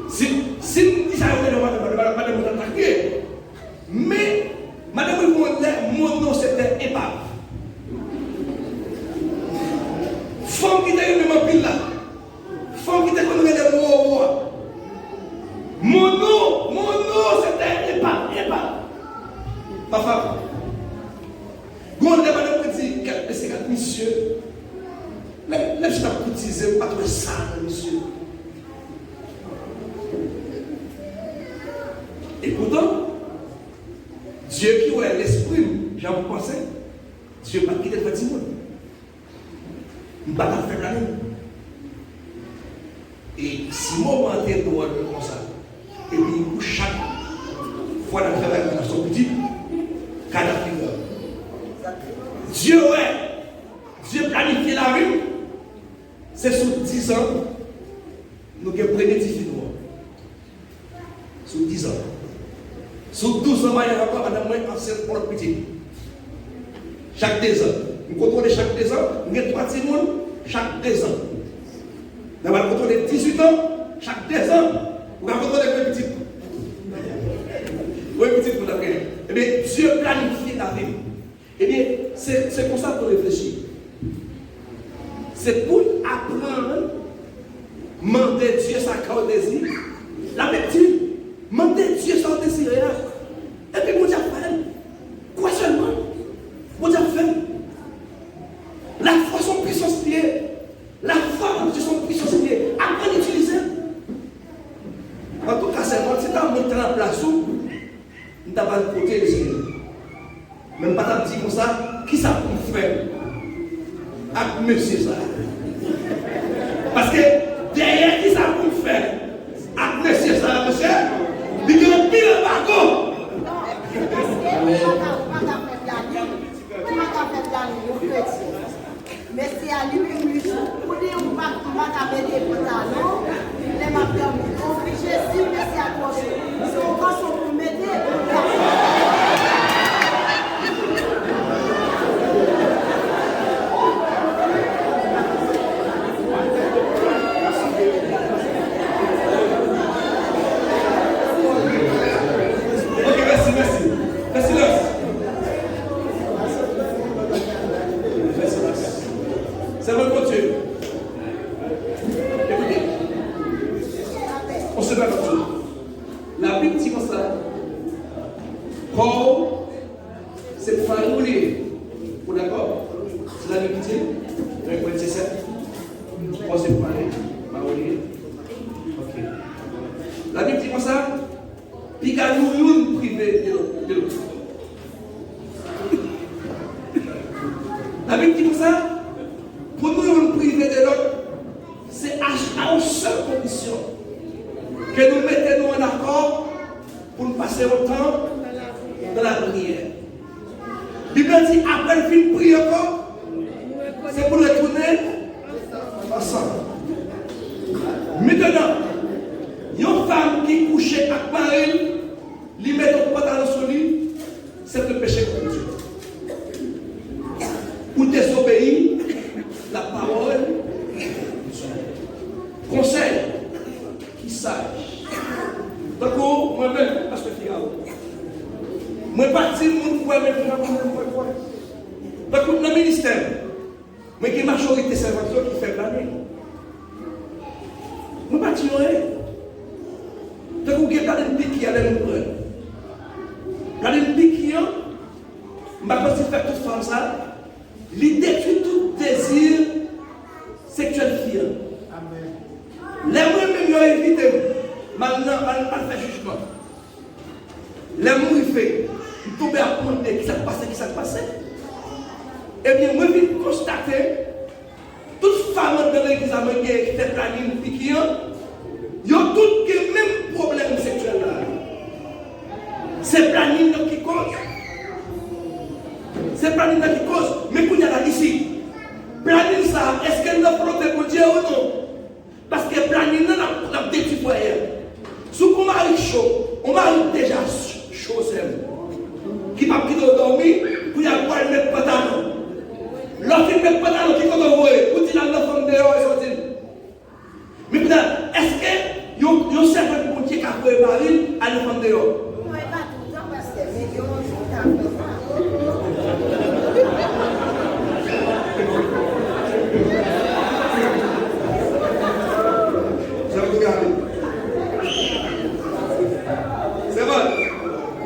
[SPEAKER 1] si vous dites ça, madame, vous attaquez. Mais, madame, mon nom, c'était épave. Femme qui était une mobile là. Femme qui était comme des mots. Mon nom, c'était épave. Ma femme. Quand madame me dit, c'est monsieur. Là, je t'ai cotisé, pas trop ça, monsieur. Et pourtant, Dieu qui est l'esprit, j'ai pensé, Dieu n'a pas quitté le petit monde. Il n'a pas fait la même. Et si moi, je suis comme ça, et puis chaque fois que je travaille dans son petit, Dieu planifie la vie. C'est sur 10 ans, nous avons pris des filles. Sur 10 ans. Sur 12 ans, il y a encore madame enceinte pour le petit. Chaque 2 ans. Nous contrôlons chaque 2 ans, nous avons 3 petits monde chaque 2 ans. Nous avons contrôlé 18 ans, chaque 2 ans. Nous avons contrôlé les petits. Oui, petit pour la Eh bien, Dieu planifie la vie. Eh bien, c'est pour ça qu'on réfléchit. C'est pour apprendre, demander Dieu sa carte désir. La petite, demander Dieu son désir. Et puis, vous dites, quoi seulement? Vous dites, la foi, son puissance liée. La foi, son puissance liée. Apprendre à utiliser. En tout cas, c'est bon, si tu as monté en place où, tu n'as pas le côté de Seigneur. Même pas ta dit comme ça, qui ça pour faire? À monsieur ça. Parce que derrière qui ça pour faire? À monsieur ça, monsieur, il y a un pile de bagot.
[SPEAKER 4] Mais c'est à lui pour dire qu'on va faire des pantalons, les marqueurs obligés, si merci à toi, si on va se mettre.
[SPEAKER 1] Bible dit après le film prier encore, c'est pour retourner ensemble. Maintenant, une femme qui couchait avec Marie, lui met au pantalon sur lui, c'est le péché contre Dieu. Pour désobéir la parole de Dieu. Conseil qui sage. Donc, moi-même, parce que Figaro, moi, parti, moi, donc, dans le ministère, moi, qui est majorité serviteur qui fait l'année. Moi, parti, donc, vous avez pas de pique qui allait nous prendre. Pas de pique qui, je ne vais pas faire toute femme ça. L'idée de tout désir sexuel fiant. Les moi-même, ils évité. Maintenant, on va faire jugement. Les mots, ils font. Ils tombent à prendre qui s'est passé. Eh bien, moi, je constater toute femme dans l'église qui fait planning piquant, ils ont tous le même problème sexuel là. C'est planning qui cause. C'est planning qui cause. Mais qu'on y a là ici, planning ça, est-ce qu'elle l'a protégé pour Dieu ou non? Parce que planning n'a des petits foyers. Si on mari chaud, on mari déjà chaud, c'est qui va quitter dormir, pour y avoir le pantalon. L'autre qui met pantalon qui compte envoyer, pour dire la femme dehors et sortir. Mais peut-être, est-ce que yon servent pour Dieu qui a fait Marie à la femme dehors?
[SPEAKER 4] Moi, pas tout le temps parce que mes gens sont un peu
[SPEAKER 1] c'est bon?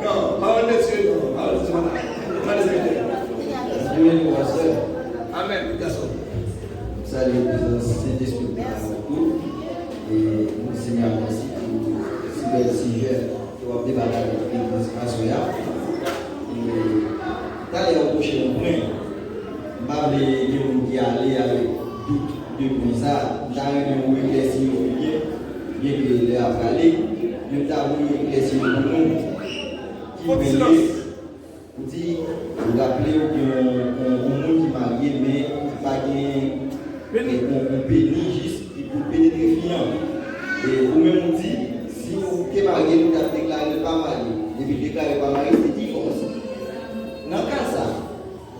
[SPEAKER 1] Non, parole de Dieu, non. Parole de Dieu, amen, garçon.
[SPEAKER 5] Salut, c'est l'esprit pour tout. Et nous, Seigneur, merci pour ce bel sujet qui va débattre avec l'église nationale. Et d'aller au prochain point, je vais y aller avec doute de ça. Dans une éclaircie bien que les a parlé, nous avons une éclaircie pour nous qui veut pour dire, vous rappelez qu'on monde qui est marié, mais qui pas qu'on bénit juste pour pénétrer fiant. Et vous-même vous dites, si vous êtes marié, vous avez déclaré pas marié, et puis déclaré pas marié, c'est divorce. Dans le cas ça,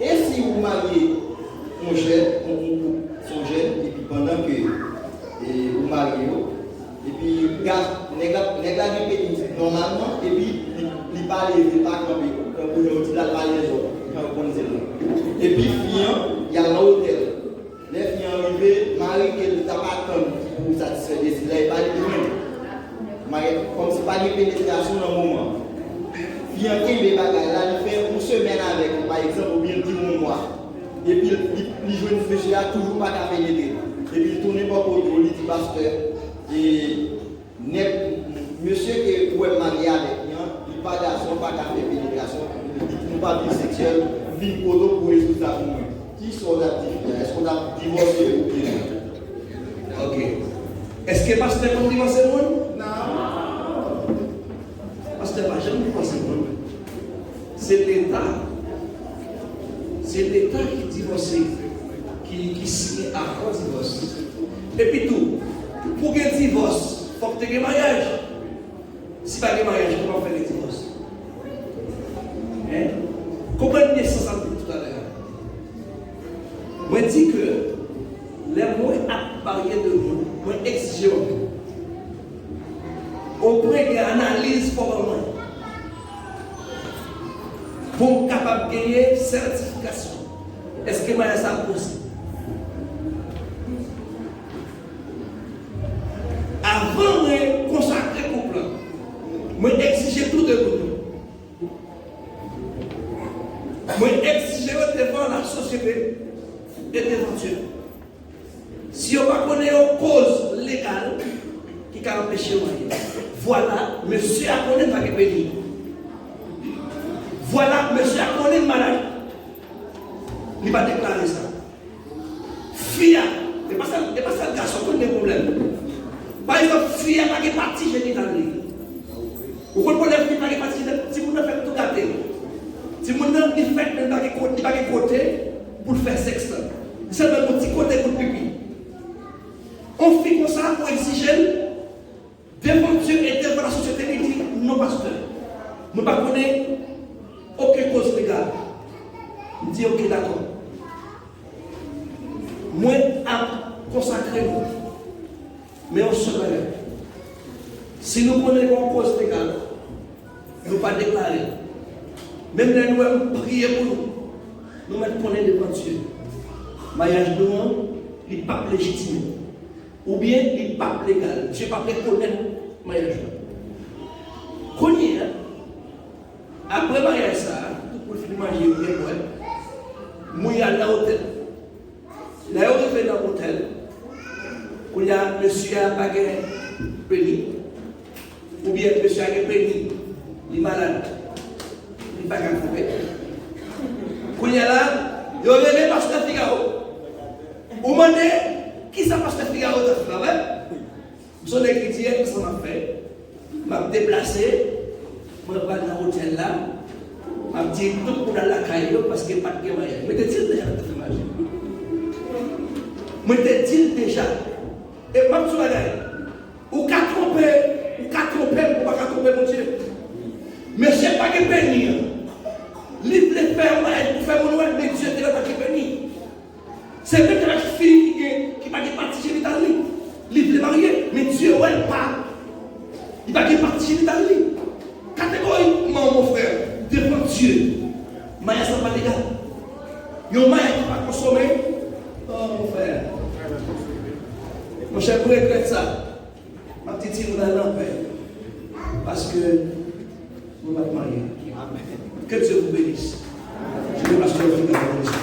[SPEAKER 5] et si vous mariez un jeune, son jeune, et puis pendant que vous mariez, et puis négligez pénis normalement, et puis il parle, il parle comme aujourd'hui, la mariage, et puis il y a l'hôtel. Les filles arrivées, Marie qui ne t'a pas attendu pour satisfaire des désirs, il pas de même. Comme si pas de pénétration dans le moment. Fille qui est bagaille là, il fait une semaine avec, par exemple, ou bien 10 mois. Et puis il joue une flèche là, toujours pas qu'à pénétrer. Et puis il tourne pas pour il dit pasteur. Et monsieur qui est marié avec lui, il pas d'argent, pas qu'à faire pénétration. Il dit pas de sexuel, il pour résoudre ça pour moi. Qui sont actifs? Est-ce qu'on a divorcé ou bien?
[SPEAKER 1] Ok. Est-ce que pasteur comme divorcé monde?
[SPEAKER 5] Non.
[SPEAKER 1] Pasteur pas jamais divorcé monde. C'est l'État. C'est l'État qui divorce, qui signe accord divorce. Et puis tout, pour qu'il y ait un divorce, il faut que tu aies un mariage. Si pas de mariage, comment faire le divorce? Hein? Comprenez ça tout à l'heure. Moi, je dis que les mots à parler de nous, moi, exiger au point de analyse formellement pour être capable de gagner certification. Est-ce que moi, ça possible? Avant de consacrer le couple, moi, exiger tout de nous. Moi, exiger devant la société. Et devant Dieu. Si on ne connaît pas une cause légale qui a empêché le mariage, voilà, monsieur a connu pas de béni. Voilà, monsieur a connu malade. Il va déclarer ça. Fia, ce n'est pas ça le garçon qui a des problèmes. Par exemple, fia n'a pas de partie génitale. Vous comprenez pas de partie génitale? Si vous ne faites tout gâter, si vous ne faites pas de pour faire sexe. C'est même un petit côté pour le pipi. On fait comme ça pour exiger devant Dieu et devant la société. Il dit non, pasteur. Je ne connais aucune cause légale. Je dis ok, d'accord. Moi, à consacrer nous. Mais on se connaît. Si nous connaissons une cause légale, nous ne pas déclarer. Même les nous prier pour nous. Nous mettons devant Dieu. Mariage de nous, il n'est pas légitime. Ou bien il n'est pas légal. Dieu ne pas reconnaître le mariage. Connaît, après le mariage, tout pour finir marier, moi, je suis dans l'hôtel. Là, je suis dans l'hôtel. Où il y a monsieur qui a pas péni. Ou bien monsieur qui a péni. Il est malade. Il n'est pas capable de faire. Quand il y a là, il y a le pasteur Figaro. Vous demandez qui ça pasteur Figaro de faire? Vous avez écrit hier, qu'est-ce qu'on a fait? Je m'ai déplacé, je vais dans l'hôtel là, je me dis tout le monde à la caille parce qu'il n'y a pas de mariage. Je me dis déjà dans cette image. Je me dis déjà. Et je me dis, ou qu'à tromper, ou pas qu'à tromper mon Dieu. Mais je ne sais pas qui est béni. Livre les faire, pour faire mon ouest, mais Dieu est là qui est béni. C'est même que la fille qui va partir chez l'Italie. Livre les mariés, mais Dieu n'est pas. Il va partir chez l'Italie. Catégoriquement, mon frère, devant Dieu, Maya n'est pas légal. Il y a un Maya qui va consommer. Oh, mon frère. Mon cher, vous regrettez ça. Ma petite fille, vous allez en paix. Parce que vous allez marier. Que Dieu vous bénisse. Je vous pasteur de la bénédiction.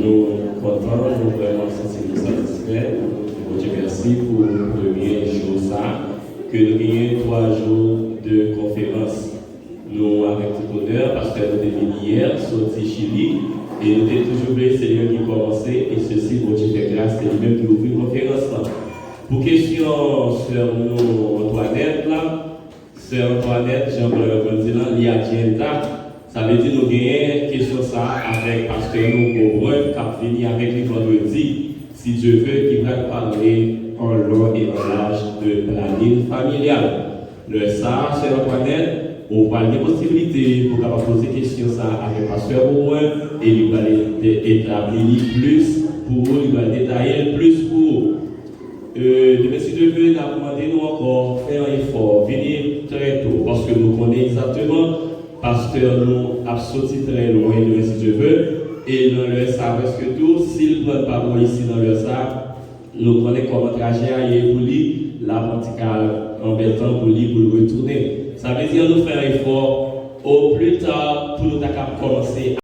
[SPEAKER 6] Nous contents, nous vraiment sensibles satisfaits. Bon Dieu merci pour le premier jour ça, que nous ayons 3 jours de conférence. Nous, avec tout honneur, parce que nous sommes venus hier, sorti Chili, et nous avons toujours voulu le Seigneur qui commençait, et ceci, bon Dieu fait grâce, c'est lui-même qui ouvre une conférence là. Pour question sur nous, Antoinette là, Sœur Antoinette, Jean-Paul dit là, l'agenda. Ça veut dire que nous avons une question ça avec pasteur nous pour qui va venir avec les vendredi, si Dieu veut, qui va parler en long et en large de planning familial. Le ça, c'est Antoinette, on va avoir des possibilités pour poser des questions ça avec pasteur au moins, et il va établir plus pour vous, il va détailler plus pour vous. Si Dieu veut, nous demander nous encore faire un effort, venir très tôt, parce que nous connaissons exactement. Pasteur nous a sorti très loin de si Dieu veut, et dans le sac presque tout, s'il prend parole ici dans le sac, nous connaissons comment trajet ailleurs pour lui, la verticale embêtant pour lui pour le retourner. Ça veut dire nous faire un effort au plus tard pour nous commencer